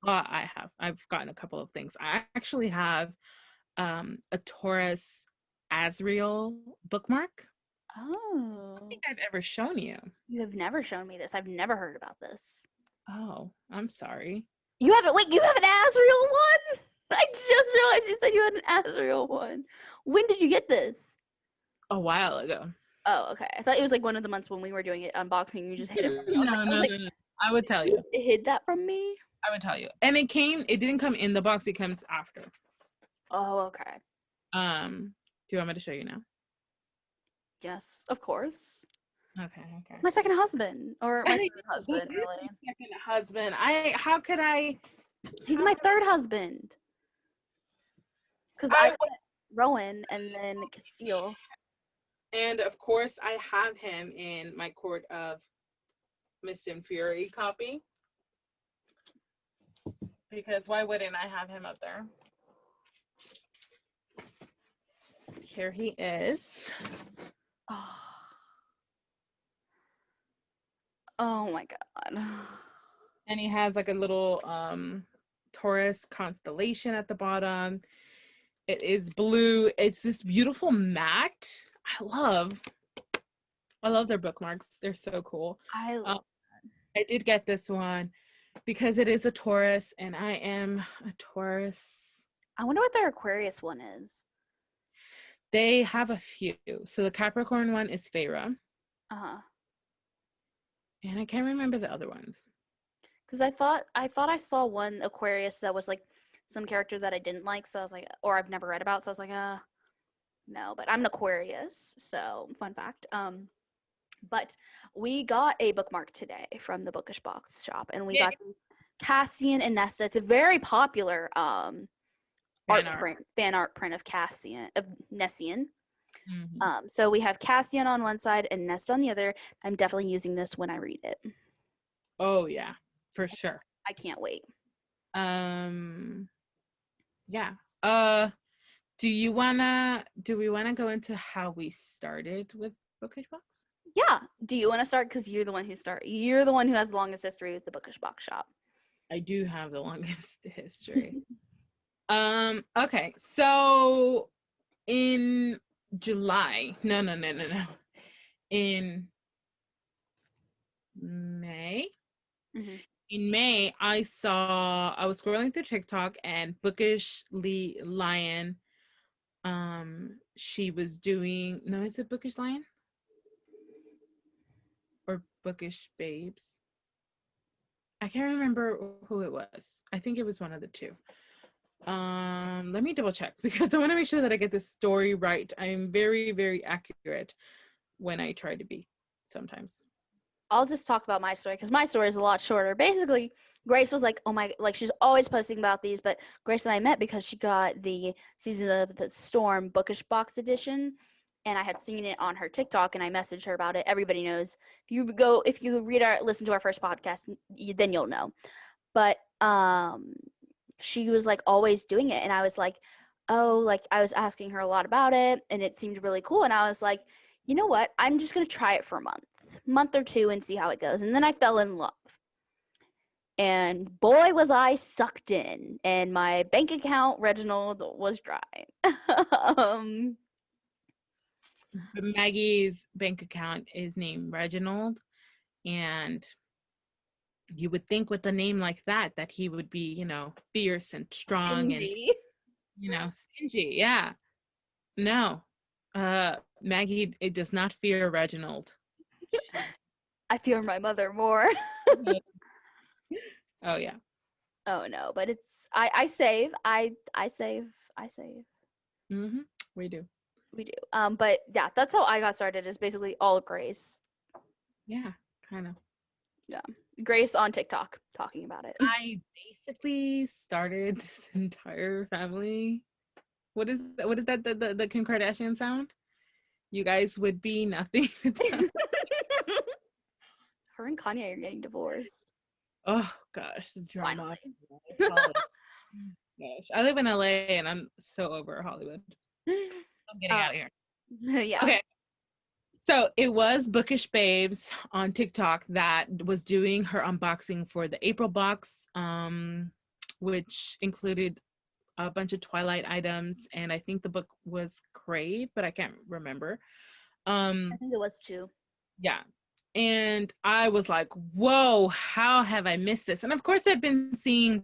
I've gotten a couple of things. I actually have a Taurus Azrael bookmark. I don't Oh, think I've ever shown you. you have never shown me this. I've never heard about this. Oh, I'm sorry. You haven't, wait, you have an Azrael one? I just realized you said you had an Azrael one. When did you get this? A while ago. Oh, okay. I thought it was like one of the months when we were doing it unboxing. You just hid it from me. No. I would tell you. You hid that from me? I would tell you. And it didn't come in the box, it comes after. Oh, okay. Do you want me to show you now? Yes, of course. Okay. My second husband, or my third husband, That is really. my second husband. How could I? He's my third husband. Because I met Rowan and then Cecile. And of course, I have him in my Court of Mist and Fury copy. Because why wouldn't I have him up there? Here he is. Oh my god. And he has like a little Taurus constellation at the bottom. It is blue. It's this beautiful matte. I love their bookmarks. They're so cool. I did get this one because it is a Taurus and I am a Taurus. I wonder what their Aquarius one is. They have a few. So the Capricorn one is Feyre. Uh-huh. And I can't remember the other ones. Because I thought I saw one Aquarius that was like some character that I didn't like, so I was like, or I've never read about, so I was like, no, but I'm an Aquarius, so fun fact. But we got a bookmark today from the Bookish box shop, and we got Cassian and Nesta. It's a very popular fan art print of Nessian. Mm-hmm. So we have Cassian on one side and Nesta on the other. I'm definitely using this when I read it. Oh yeah, for sure. I can't wait. Yeah. Do we wanna go into how we started with Bookish Box? Yeah. Do you want to start? Because you're the one who has the longest history with the Bookish box shop. I do have the longest history. Okay, so in July, no. In May. Mm-hmm. In May, I was scrolling through TikTok and Bookish Lion. She was doing, no, is it Bookish Lion? Or Bookish Babes? I can't remember who it was. I think it was one of the two. Let me double check because I want to make sure that I get this story right. I'm very, very accurate when I try to be sometimes. I'll just talk about my story because my story is a lot shorter. Basically, Grace was like, she's always posting about these, but Grace and I met because she got the Season of the Storm Bookish Box edition, and I had seen it on her TikTok, and I messaged her about it. Everybody knows. If you listen to our first podcast, then you'll know. But she was like always doing it, and I was like, oh, like I was asking her a lot about it, and it seemed really cool, and I was like, you know what? I'm just gonna try it for a month or two and see how it goes. And then I fell in love. And boy, was I sucked in. And my bank account, Reginald, was dry. Maggie's bank account is named Reginald. And You would think with a name like that he would be, fierce and strong and, Stingy. stingy. Yeah. No. Maggie, it does not fear Reginald. I fear my mother more. Oh yeah. Oh no, but it's I save. I save. I save. Mm-hmm. We do. We do. But yeah, that's how I got started, is basically all Grace. Yeah, kind of. Yeah. Grace on TikTok talking about it. I basically started this entire family. What is that? What is that? The Kim Kardashian sound? You guys would be nothing. Her and Kanye are getting divorced. Oh gosh, the drama. Finally. Gosh, I live in LA and I'm so over Hollywood. I'm getting out of here. Yeah. Okay. So it was Bookish Babes on TikTok that was doing her unboxing for the April box, which included a bunch of Twilight items, and I think the book was Crave, but I can't remember. I think it was too. Yeah. And I was like, whoa, how have I missed this? And of course I've been seeing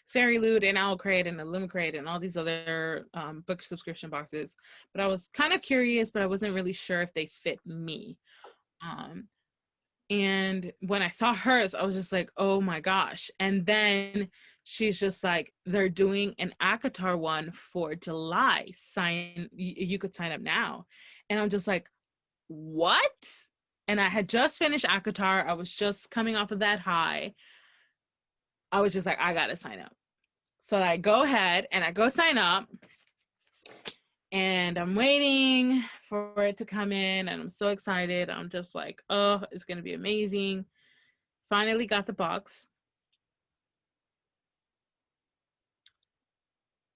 Fairy Loot and Owl Crate and Illumicrate and all these other book subscription boxes, but I was kind of curious, but I wasn't really sure if they fit me. And when I saw hers, I was just like, oh my gosh. And then she's just like, they're doing an ACOTAR one for July. You could sign up now. And I'm just like, what? And I had just finished ACOTAR. I was just coming off of that high. I was just like, I gotta sign up. So I go ahead and I go sign up. And I'm waiting for it to come in, and I'm so excited. I'm just like, oh, it's gonna be amazing. Finally got the box.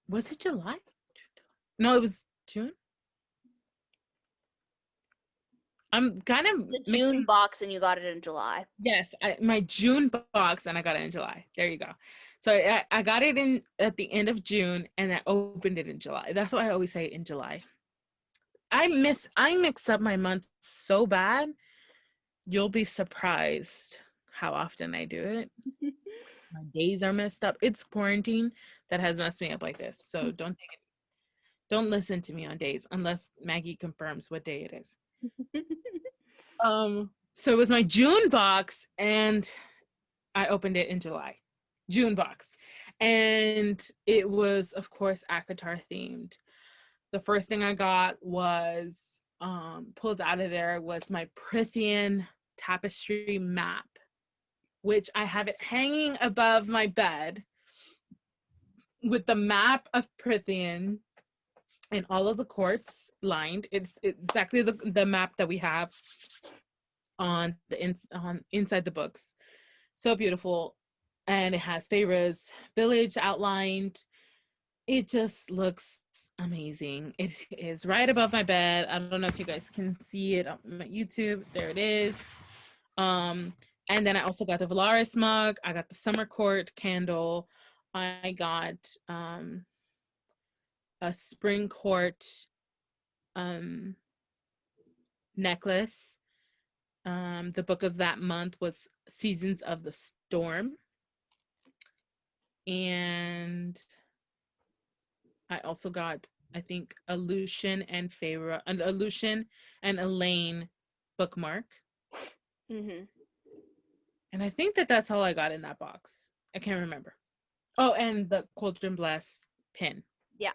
Was it July? No, it was June. I'm kind of The June box, and you got it in July. Yes, my June box, and I got it in July. There you go. So I got it in at the end of June, and I opened it in July. That's why I always say in July. I mix up my months so bad. You'll be surprised how often I do it. My days are messed up. It's quarantine that has messed me up like this. So don't listen to me on days unless Maggie confirms what day it is. So it was my June box, and I opened it in July. June box. And it was, of course, ACOTAR themed. The first thing I got was pulled out of there was my Prithian tapestry map, which I have it hanging above my bed with the map of Prithian and all of the courts lined. It's exactly the map that we have on inside the books. So beautiful. And it has Feyre's village outlined. It just looks amazing. It is right above my bed. I don't know if you guys can see it on my YouTube. There it is. And then I also got the Valaris mug. I got the Summer Court candle. I got a Spring Court necklace. The book of that month was Seasons of the Storm. And I also got, I think, a Lucian and Elaine bookmark. Mm-hmm. And I think that's all I got in that box. I can't remember. Oh, and the Cauldron Bless pin. Yeah.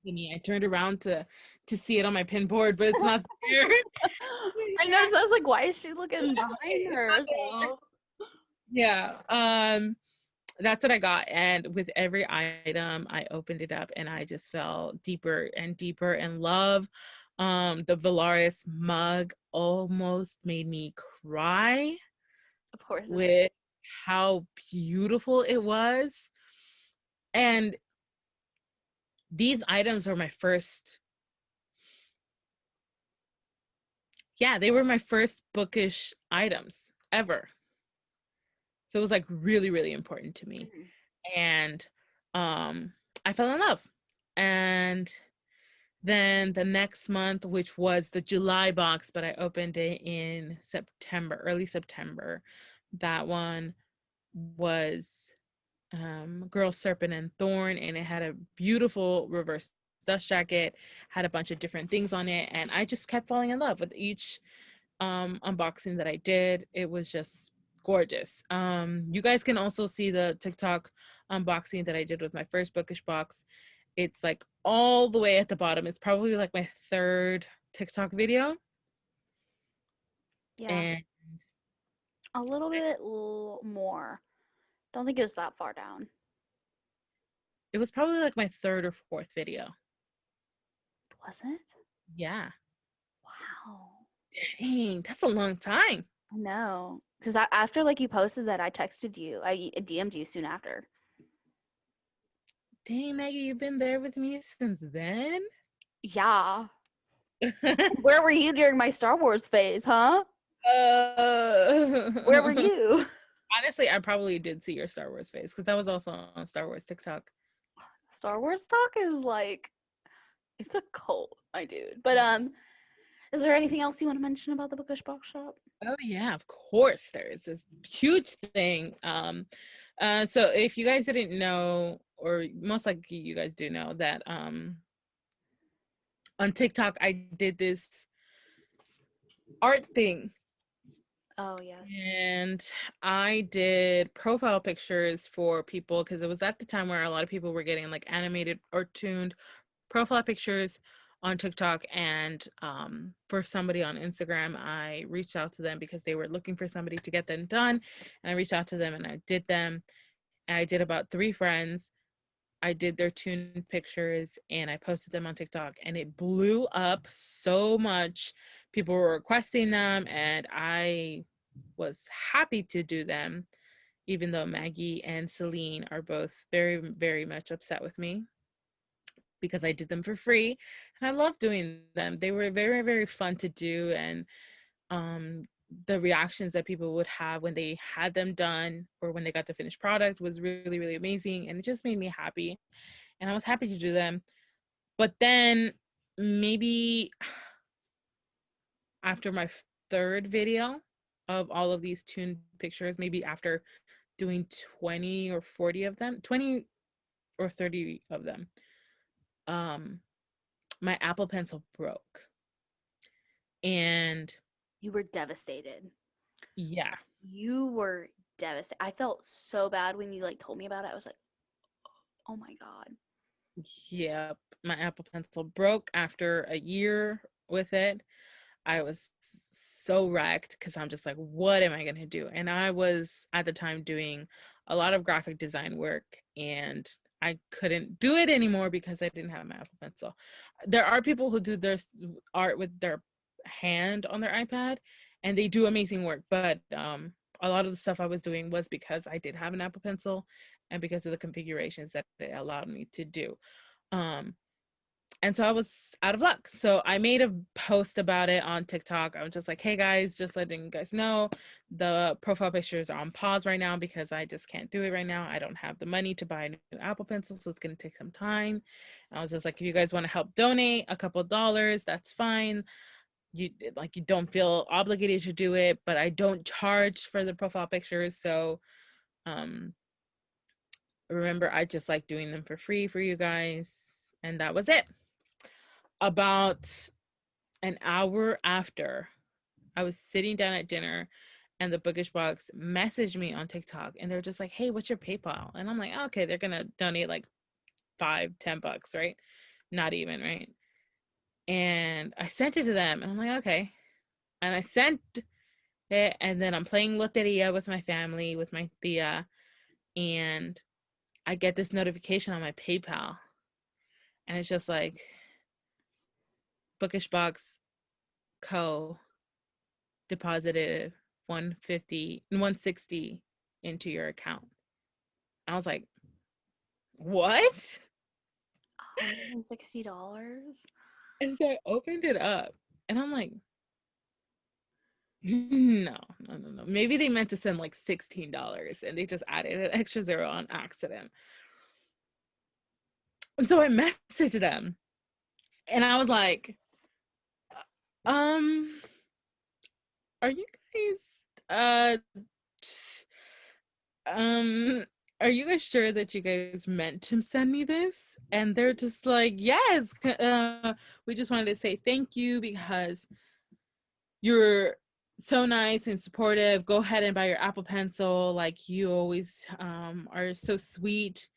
I turned around to see it on my pin board, but it's not there. I noticed. I was like, why is she looking behind her? So. Yeah. That's what I got. And with every item, I opened it up and I just fell deeper and deeper in love. The Valaris mug almost made me cry. Of course. With how beautiful it was. And these items were my first. Yeah, they were my first bookish items ever. So it was like really, really important to me. Mm-hmm. And I fell in love. And then the next month, which was the July box, but I opened it in September, early September. That one was Girl Serpent and Thorn, and it had a beautiful reverse dust jacket, had a bunch of different things on it, and I just kept falling in love with each unboxing that I did. It was just gorgeous. You guys can also see the TikTok unboxing that I did with my first Bookish box. It's like all the way at the bottom. It's probably like my third TikTok video. Yeah. And A little bit more. Don't think it was that far down. it was probably like my third or fourth video. Was it? Yeah. Wow. Dang, that's a long time. No, because after like you posted that, I texted you. I DM'd you soon after. Dang, Maggie, you've been there with me since then? Yeah. Where were you during my Star Wars phase, huh? Where were you? Honestly, I probably did see your Star Wars face because that was also on Star Wars TikTok. Star Wars talk is like, it's a cult, my dude. But is there anything else you want to mention about the Bookish Box Shop? Oh yeah, of course there is this huge thing. So if you guys didn't know, or most likely you guys do know that on TikTok I did this art thing. Oh yes. And I did profile pictures for people because it was at the time where a lot of people were getting like animated or tuned profile pictures on TikTok. And for somebody on Instagram, I reached out to them because they were looking for somebody to get them done. And I reached out to them and I did them. And I did about 3 friends. I did their tuned pictures and I posted them on TikTok and it blew up so much. People were requesting them and I was happy to do them, even though Maggie and Celine are both very, very much upset with me because I did them for free. And I love doing them. They were very, very fun to do. And the reactions that people would have when they had them done or when they got the finished product was really, really amazing. And it just made me happy. And I was happy to do them. But then maybe after my third video of all of these tuned pictures, maybe after doing 20 or 40 of them, 20 or 30 of them, my Apple Pencil broke. And You were devastated. yeah. You were devastated. I felt so bad when you like told me about it. I was like, oh my God. Yep. My Apple Pencil broke after a year with it. I was so wrecked because I'm just like, what am I going to do? And I was at the time doing a lot of graphic design work and I couldn't do it anymore because I didn't have my Apple Pencil. There are people who do their art with their hand on their iPad and they do amazing work. But a lot of the stuff I was doing was because I did have an Apple Pencil and because of the configurations that it allowed me to do. And so I was out of luck. So I made a post about it on TikTok. I was just like, hey guys, just letting you guys know the profile pictures are on pause right now because I just can't do it right now. I don't have the money to buy a new Apple Pencil, so it's going to take some time. And I was just like, if you guys want to help donate a couple of dollars, that's fine. You don't feel obligated to do it, but I don't charge for the profile pictures. So remember, I just like doing them for free for you guys. And that was it. About an hour after, I was sitting down at dinner and the Bookish Box messaged me on TikTok and they're just like, hey, what's your PayPal? And I'm like, oh, okay, they're gonna donate like $5-10, right? Not even, right? And I sent it to them and I'm like, okay. And I sent it and then I'm playing Loteria with my family, with my tia, and I get this notification on my PayPal and it's just like, Bookish Box Co. deposited 160 into your account. I was like, what? $160? And so I opened it up and I'm like, no. Maybe they meant to send like $16 and they just added an extra zero on accident. And so I messaged them and I was like, are you guys are you guys sure that you guys meant to send me this? And they're just like, yes, we just wanted to say thank you because you're so nice and supportive. Go ahead and buy your Apple Pencil. Like, you always are so sweet.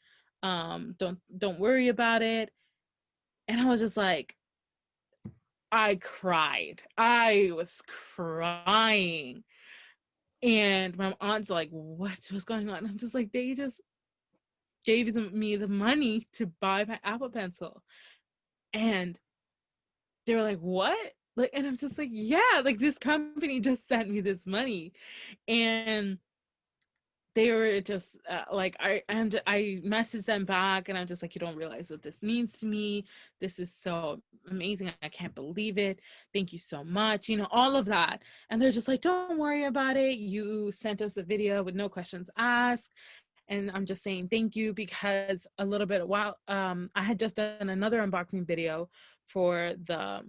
Don't worry about it. And I was just like, I cried. I was crying. And my aunt's like, what's going on? I'm just like, they just gave me the money to buy my Apple Pencil. And they were like, what? Like, and I'm just like, yeah, like, this company just sent me this money. And they were just like, I messaged them back, and I'm just like, you don't realize what this means to me. This is so amazing. I can't believe it. Thank you so much. You know, all of that. And they're just like, don't worry about it. You sent us a video with no questions asked. And I'm just saying thank you, because a little bit while I had just done another unboxing video for the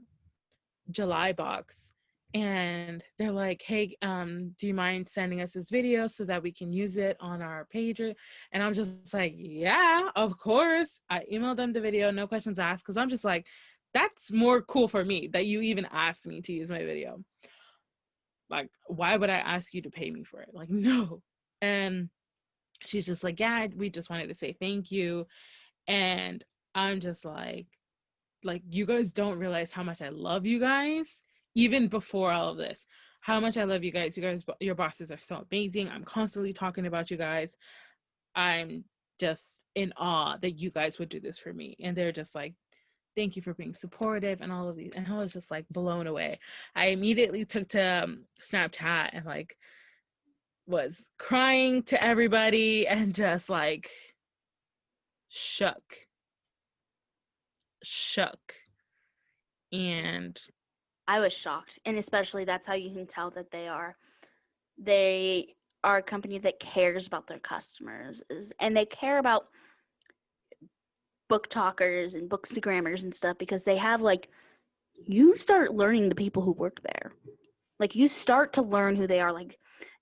July box, and they're like, hey, do you mind sending us this video so that we can use it on our page? And I'm just like, yeah, of course. I emailed them the video, no questions asked, because I'm just like, that's more cool for me that you even asked me to use my video. Like, why would I ask you to pay me for it? Like, no. And she's just like, yeah, we just wanted to say thank you. And I'm just like, you guys don't realize how much I love you guys, even before all of this, how much I love you guys. You guys, your bosses are so amazing. I'm constantly talking about you guys. I'm just in awe that you guys would do this for me. And they're just like, thank you for being supportive and all of these. And I was just like blown away. I immediately took to Snapchat and like was crying to everybody and just like shook. And I was shocked, and especially that's how you can tell that they are a company that cares about their customers, and they care about book talkers and bookstagrammers and stuff, because they have, like, you start learning the people who work there. Like, you start to learn who they are, like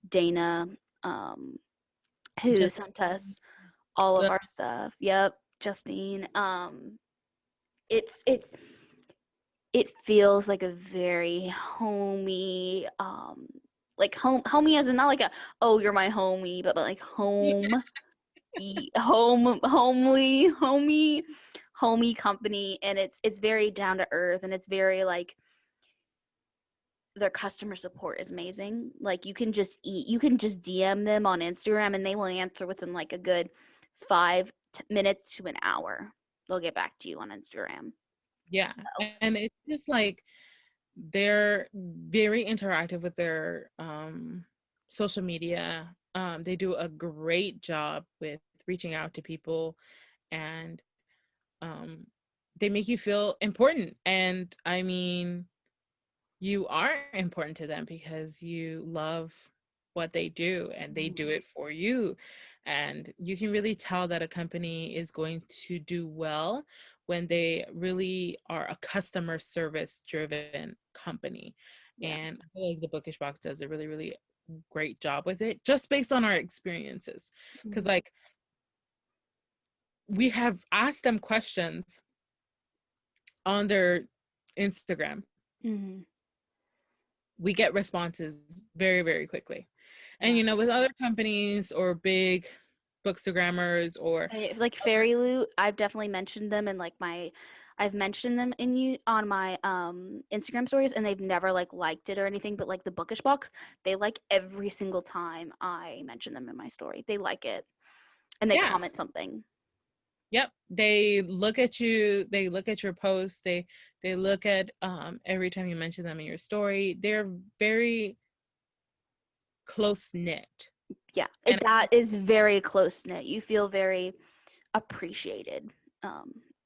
Dana, who just sent us all of our stuff. Yep, Justine. It feels like a very homey, like homey as in not like a, oh, you're my homie, but like home, homey company. And it's very down to earth, and it's very like, their customer support is amazing. Like, you can just DM them on Instagram, and they will answer within like a good 5 minutes to an hour. They'll get back to you on Instagram. Yeah. And it's just like, they're very interactive with their social media. They do a great job with reaching out to people, and they make you feel important. And I mean, you are important to them because you love what they do, and they do it for you. And you can really tell that a company is going to do well when they really are a customer service driven company. Yeah. And I feel like the Bookish box does a really, really great job with it, just based on our experiences. Because like, we have asked them questions on their Instagram. We get responses very, very quickly. And you know, with other companies or big bookstagrammers or like Fairy Loot, I've definitely mentioned them in like I've mentioned them on my Instagram stories, and they've never like liked it or anything. But like the Bookish box, they like every single time I mention them in my story. They like it, and they comment something. Yep, they look at you. They look at your posts. They look at every time you mention them in your story. They're very close knit. Yeah, and that is very close knit. You feel very appreciated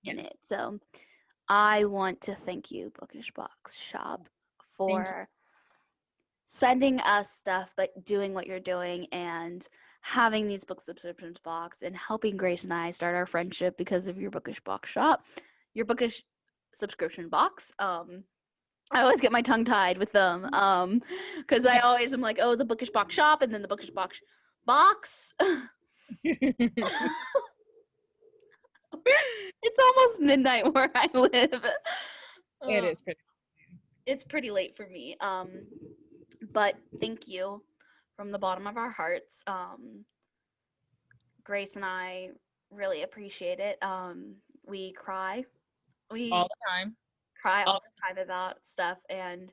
in it. So I want to thank you, Bookish Box Shop, for sending us stuff, but doing what you're doing and having these book subscriptions box and helping Grace and I start our friendship because of your Bookish Box Shop, your Bookish subscription box. I always get my tongue tied with them because I always am like, oh, the Bookish Box Shop and then the Bookish Box box. It's almost midnight where I live. It is pretty. It's pretty late for me. But thank you from the bottom of our hearts. Grace and I really appreciate it. We cry. We All the time. cry all the time about stuff, and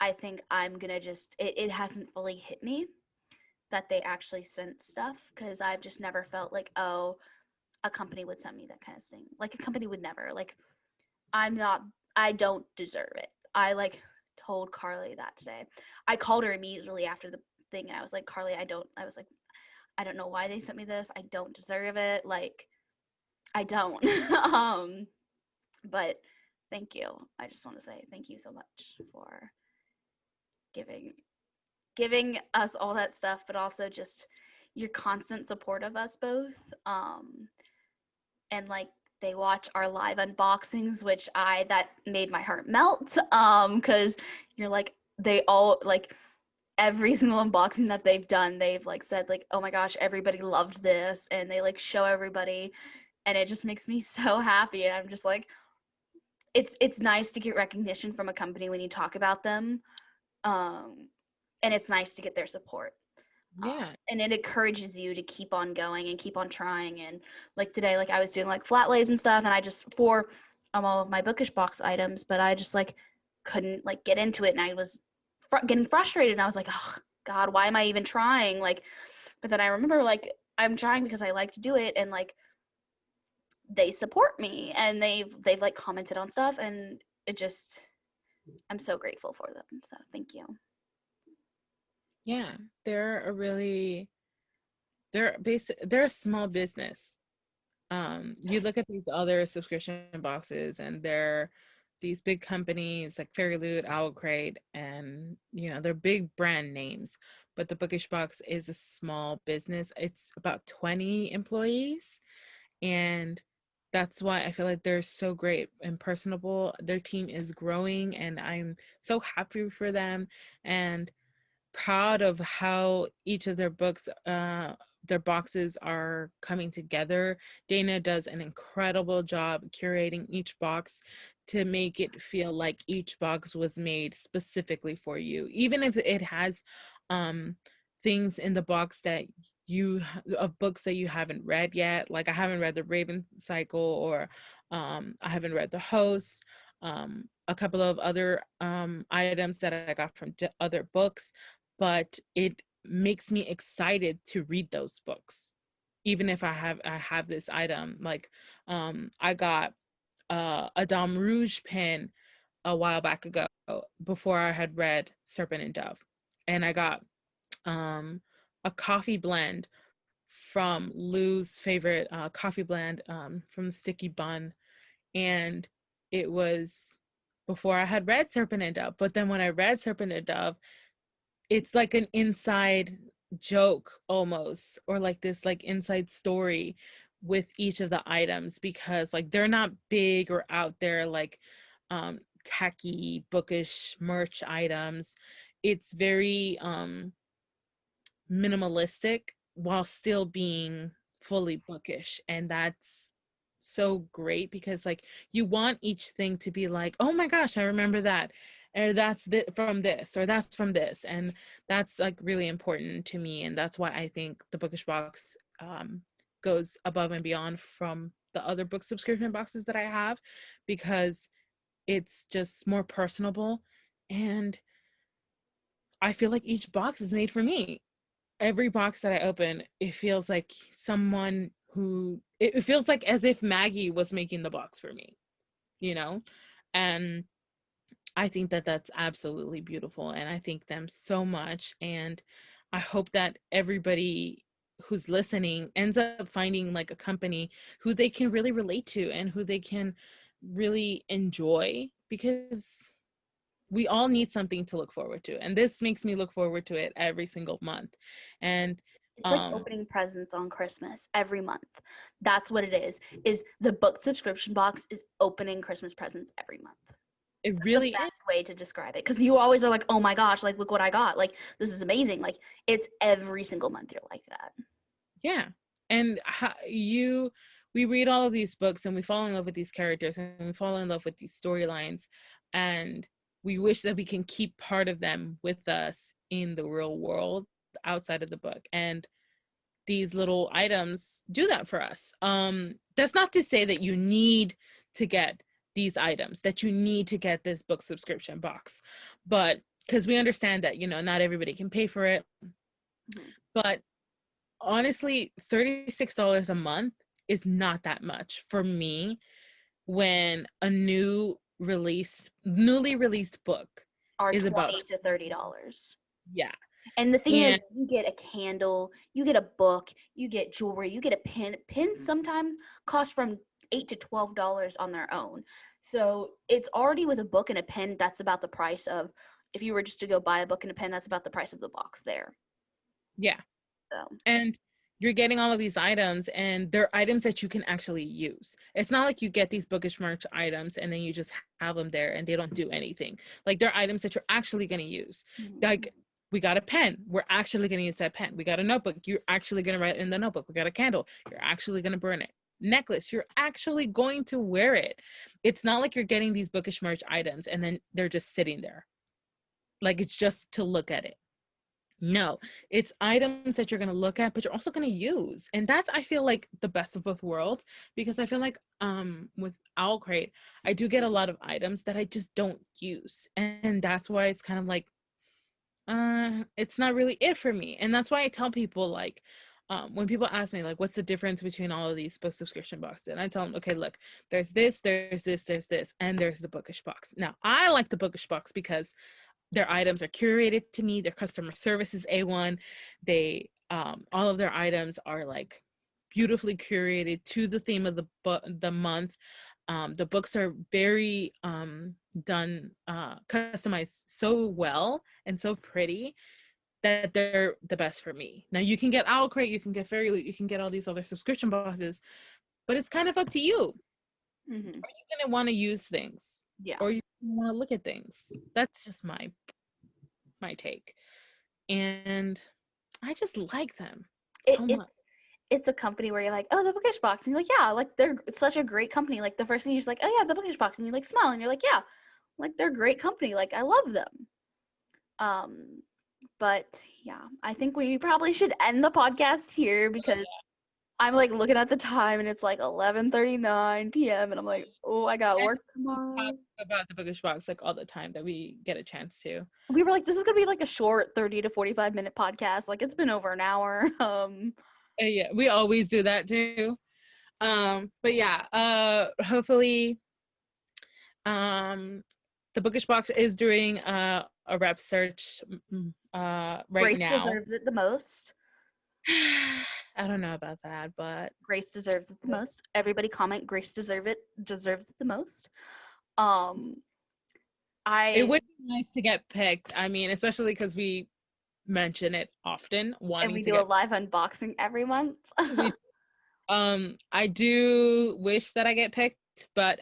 I think I'm gonna it hasn't fully hit me that they actually sent stuff, because I've just never felt like, oh, a company would send me that kind of thing. Like, a company would never. Like, I don't deserve it. I told Carly that today. I called her immediately after the thing, and I was like, Carly, I don't know why they sent me this. I don't deserve it. Like, I don't. But thank you. I just want to say thank you so much for giving us all that stuff, but also just your constant support of us both. And they watch our live unboxings, which that made my heart melt. Because you're they all every single unboxing that they've done, they've said oh my gosh, everybody loved this, and they show everybody, and it just makes me so happy. And I'm just it's nice to get recognition from a company when you talk about them. And it's nice to get their support. Yeah. And it encourages you to keep on going and keep on trying. And today, I was doing flat lays and stuff, and I just for all of my Bookish box items, but I just couldn't get into it, and I was getting frustrated, and I was like, oh God, why am I even trying? But then I remember I'm trying because I like to do it, and they support me, and they've commented on stuff, and it just, I'm so grateful for them. So thank you. Yeah, they're a small business. You look at these other subscription boxes, and they're these big companies like Fairy Loot, Owl Crate, and they're big brand names. But the Bookish box is a small business. It's about 20 employees, and that's why I feel like they're so great and personable. Their team is growing, and I'm so happy for them, and proud of how each of their boxes are coming together. Dana does an incredible job curating each box to make it feel like each box was made specifically for you, even if it has things in the box of books that you haven't read yet. I haven't read the Raven Cycle, or I haven't read The Host, a couple of other items that I got from other books, but it makes me excited to read those books, even if I have this item. I got a Dame Rouge pin a while back ago, before I had read Serpent and Dove, and I got a coffee blend from Lou's favorite coffee blend, from Sticky Bun, and it was before I had read Serpent and Dove. But then when I read Serpent and Dove, it's like an inside joke almost, or this inside story with each of the items, because they're not big or out there tacky Bookish merch items. It's very minimalistic while still being fully Bookish, and that's so great, because you want each thing to be oh my gosh, I remember that, or that's from this, or that's from this, and that's really important to me. And that's why I think the Bookish box goes above and beyond from the other book subscription boxes that I have, because it's just more personable, and I feel like each box is made for me. Every box that I open, it feels like it feels like as if Maggie was making the box for me, and I think that that's absolutely beautiful, and I thank them so much. And I hope that everybody who's listening ends up finding a company who they can really relate to, and who they can really enjoy, because we all need something to look forward to, and this makes me look forward to it every single month. And it's opening presents on Christmas every month. That's what it is the book subscription box is opening Christmas presents every month. It That's really the is. best way to describe it, because you always are like, oh my gosh, like look what I got, like this is amazing. Like it's every single month you're like that. Yeah. And we read all of these books and we fall in love with these characters and we fall in love with these storylines, and we wish that we can keep part of them with us in the real world outside of the book. And these little items do that for us. That's not to say that you need to get these items, that you need to get this book subscription box, but because we understand that, not everybody can pay for it. Mhm. But honestly, $36 a month is not that much for me when a newly released book Are is about, $20 to $30. yeah. And the thing is, And you get a candle, you get a book, you get jewelry, you get a pin. Pins sometimes cost from $8 to $12 on their own. So it's already with a book and a pen, that's about the price of, if you were just to go buy a book and a pen, that's about the price of the box there. yeah, So and you're getting all of these items, and they're items that you can actually use. It's not like you get these Bookish merch items and then you just have them there and they don't do anything. Like, they're items that you're actually going to use. Like, we got a pen, we're actually going to use that pen. We got a notebook, you're actually going to write in the notebook. We got a candle, you're actually going to burn it. Necklace, you're actually going to wear it. It's not like you're getting these Bookish merch items and then they're just sitting there, like it's just to look at it. No, it's items that you're going to look at, but you're also going to use. And that's, I feel like, the best of both worlds, because I feel like with Owl Crate, I do get a lot of items that I just don't use. And that's why it's kind of like, it's not really it for me. And that's why I tell people, like, when people ask me, like, what's the difference between all of these book subscription boxes? And I tell them, okay, look, there's this, there's this, there's this, and there's the Bookish box. Now, I like the Bookish box because their items are curated to me. Their customer service is A1. They, all of their items are like beautifully curated to the theme of the month. The books are very done, customized so well and so pretty that they're the best for me. Now, you can get Owl Crate, you can get Fairy Loot, you can get all these other subscription boxes, but it's kind of up to you. Are you gonna want to use things? Yeah. Or you want to look at things? That's just my take. And I just like them so much. It's a company where you're like, oh, the Bookish box, and you're like, yeah, like they're such a great company. Like the first thing you're just like, oh yeah, the Bookish box, and you like smile and you're like, yeah, like they're a great company, like I love them. But yeah, I think we probably should end the podcast here, because I'm like looking at the time and it's like 11:39 p.m. and I'm like, oh, I got work tomorrow. Talk about the Bookish box like all the time that we get a chance to. We were like, this is gonna be like a short 30 to 45 minute podcast. Like it's been over an hour. Yeah, we always do that too. But yeah, hopefully the Bookish box is doing a rep search right Grace now. deserves it the most. I don't know about that, but Grace deserves it the most. Everybody comment Grace deserves it the most. It would be nice to get picked. I mean, especially because we mention it often. And we do a live unboxing every month. I do wish that I get picked, but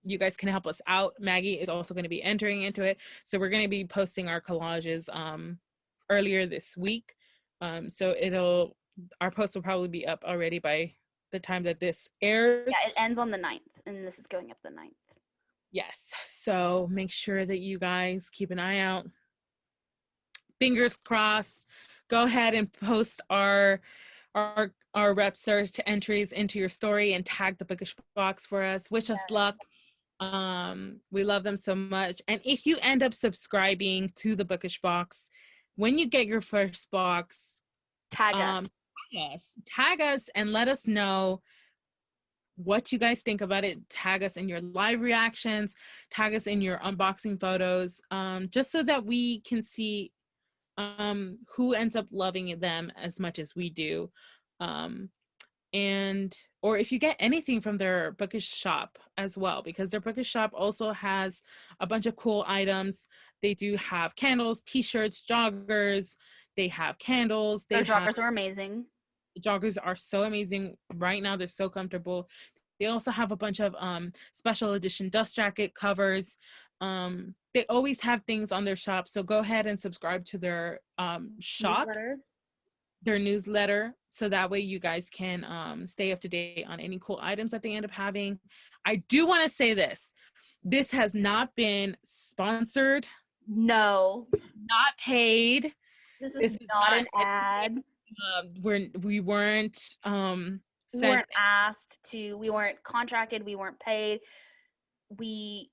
you guys can help us out. Maggie is also going to be entering into it, so we're going to be posting our collages earlier this week. So our post will probably be up already by the time that this airs. Yeah, it ends on the 9th, and this is going up the 9th. Yes, so make sure that you guys keep an eye out. Fingers crossed. Go ahead and post our rep search entries into your story and tag the Bookish box for us. Wish us luck. We love them so much. And if you end up subscribing to the Bookish box, when you get your first box, tag us and let us know what you guys think about it. Tag us in your live reactions, tag us in your unboxing photos, just so that we can see who ends up loving them as much as we do. Or if you get anything from their Bookish shop as well, because their Bookish shop also has a bunch of cool items. They do have candles, t-shirts, joggers. They have candles. Their joggers are amazing. The joggers are so amazing right now. They're so comfortable. They also have a bunch of special edition dust jacket covers. They always have things on their shop, so go ahead and subscribe to their shop, their newsletter, so that way you guys can stay up to date on any cool items that they end up having. I do want to say this has not been sponsored, No, not paid. this is not an ad. We weren't We sent. weren't asked to. We weren't contracted. We weren't paid. They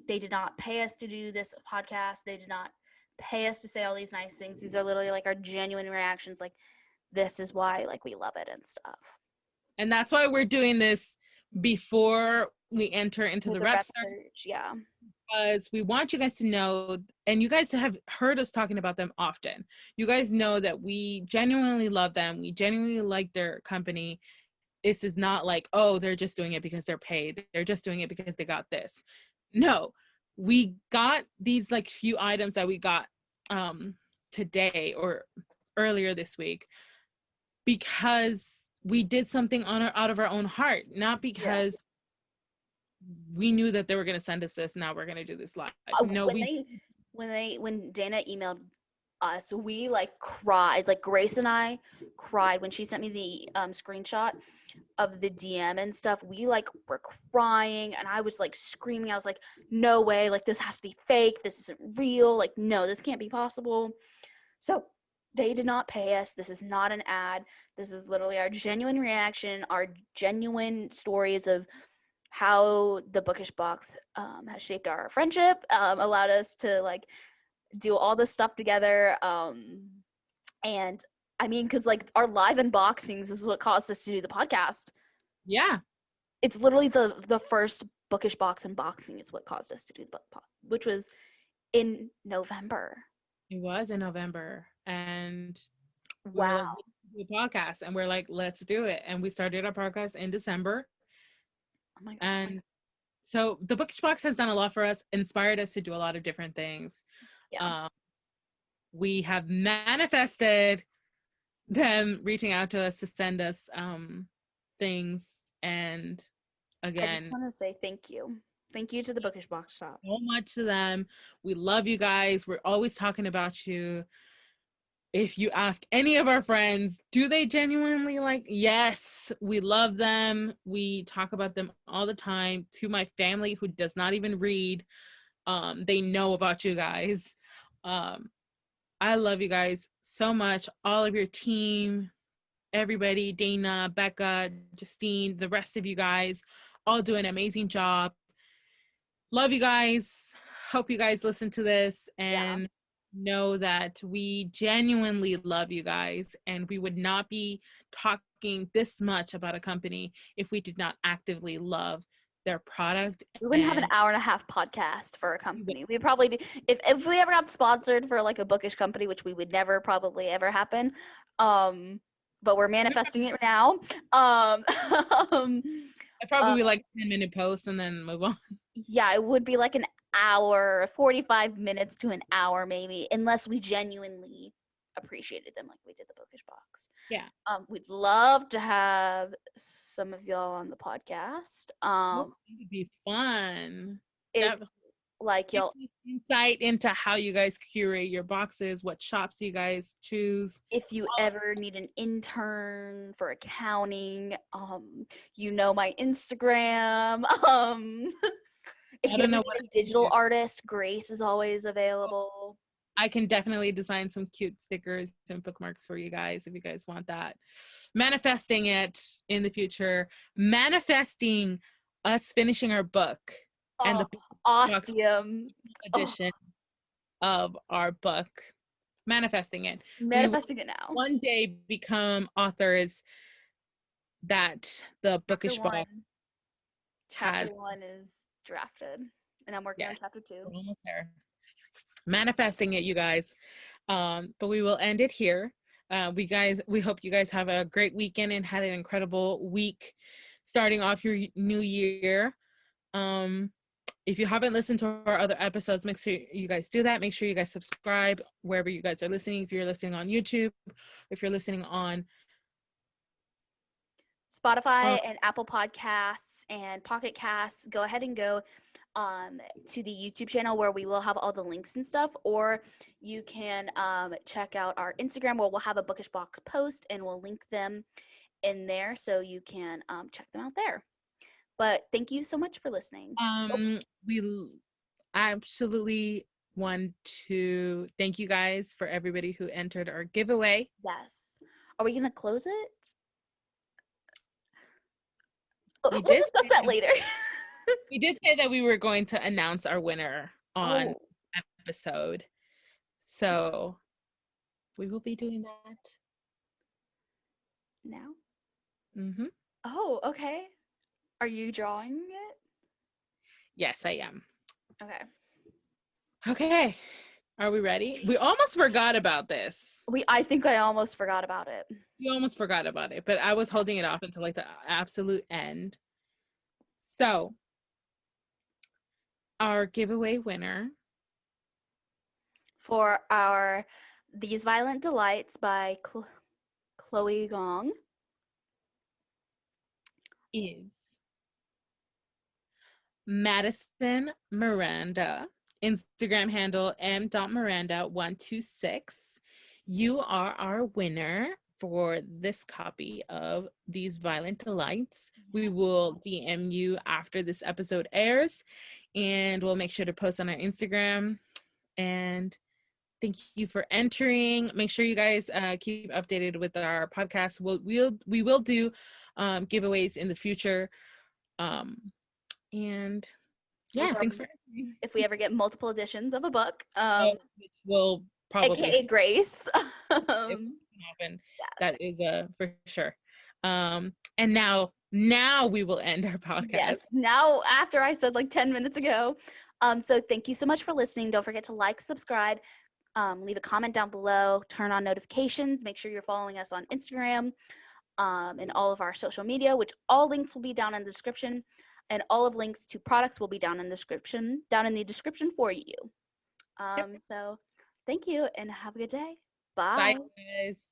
did not pay us to do this podcast. They did not pay us to say all these nice things. These are literally like our genuine reactions. Like, this is why like we love it and stuff. And that's why we're doing this before we enter into the rep search. Yeah. Because we want you guys to know, and you guys have heard us talking about them often. You guys know that we genuinely love them. We genuinely like their company. This is not like, oh, they're just doing it because they're paid. They're just doing it because they got this. No, we got these like few items that we got today or earlier this week because we did something out of our own heart, not because we knew that they were going to send us this. Now we're going to do this live. No, when Dana emailed us, we like cried. Like Grace and I cried when she sent me the screenshot of the DM and stuff. We like were crying, and I was like screaming. I was like, no way, like this has to be fake, this isn't real, like no, this can't be possible. So they did not pay us. This is not an ad. This is literally our genuine reaction, our genuine stories of how the Bookish box has shaped our friendship, allowed us to like do all this stuff together, and I mean, because like our live unboxings is what caused us to do the podcast. Yeah, it's literally the first Bookish box unboxing is what caused us to do the book pod, which was in November. It was in November, and wow, we do a podcast, and we're like, let's do it, and we started our podcast in December. Oh my god! And so the Bookish box has done a lot for us, inspired us to do a lot of different things. Yeah. We have manifested them reaching out to us to send us things, and again, I just want to say thank you to the Bookish box shop so much to them. We love you guys. We're always talking about you. If you ask any of our friends, do they genuinely like? Yes, we love them. We talk about them all the time. To my family who does not even read, they know about you guys. I love you guys so much. All of your team, everybody, Dana, Becca, Justine, the rest of you guys, all do an amazing job. Love you guys. Hope you guys listen to this and know that we genuinely love you guys, and we would not be talking this much about a company if we did not actively love their product. We wouldn't have an hour and a half podcast for a company. We'd probably do, if we ever got sponsored for like a Bookish company, which we would never probably ever happen. But we're manifesting it now. I'd probably be like 10-minute post and then move on. Yeah, it would be like an hour, 45 minutes to an hour maybe, unless we genuinely appreciated them like we did the Bookish box. Yeah. We'd love to have some of y'all on the podcast. It would be fun. If like y'all insight into how you guys curate your boxes, what shops you guys choose. If you ever need an intern for accounting, you know my Instagram. If you know what a digital artist, Grace is always available. I can definitely design some cute stickers and bookmarks for you guys if you guys want that. Manifesting it in the future. Manifesting us finishing our book and the awesome edition of our book. Manifesting it. Manifesting it now. One day become authors that the Bookish book Chapter 1 is drafted, and I'm working on chapter 2. We're almost there. Manifesting it, you guys. But we will end it here. We hope you guys have a great weekend and had an incredible week starting off your new year. If you haven't listened to our other episodes, make sure you guys do that. Make sure you guys subscribe wherever you guys are listening. If you're listening on YouTube, if you're listening on Spotify and Apple Podcasts and Pocket Casts. Go ahead and go to the YouTube channel where we will have all the links and stuff, or you can check out our Instagram where we'll have a Bookish Box post and we'll link them in there so you can check them out there. But thank you so much for listening. We absolutely want to thank you guys for everybody who entered our giveaway. Yes. Are we gonna close it? We We'll discuss that later. We did say that we were going to announce our winner on episode. So we will be doing that. Now? Mm-hmm. Oh, okay. Are you drawing it? Yes, I am. Okay. Okay. Are we ready? We almost forgot about this. I think I almost forgot about it. You almost forgot about it, but I was holding it off until like the absolute end. So, our giveaway winner for our These Violent Delights by Chloe Gong is Madison Miranda, Instagram handle m.miranda126. You are our winner for this copy of These Violent Delights. We will DM you after this episode airs, and we'll make sure to post on our Instagram. And thank you for entering. Make sure you guys keep updated with our podcast. We will do giveaways in the future. And yeah, thanks for entering. If we ever get multiple editions of a book, which will probably AKA Grace. happen. Yes. That is for sure. And now we will end our podcast. Yes. Now, after I said like 10 minutes ago. So thank you so much for listening. Don't forget to like, subscribe, leave a comment down below, turn on notifications, make sure you're following us on Instagram, and all of our social media, which all links will be down in the description, and all of links to products will be down in the description for you. So thank you and have a good day. Bye. Bye, guys.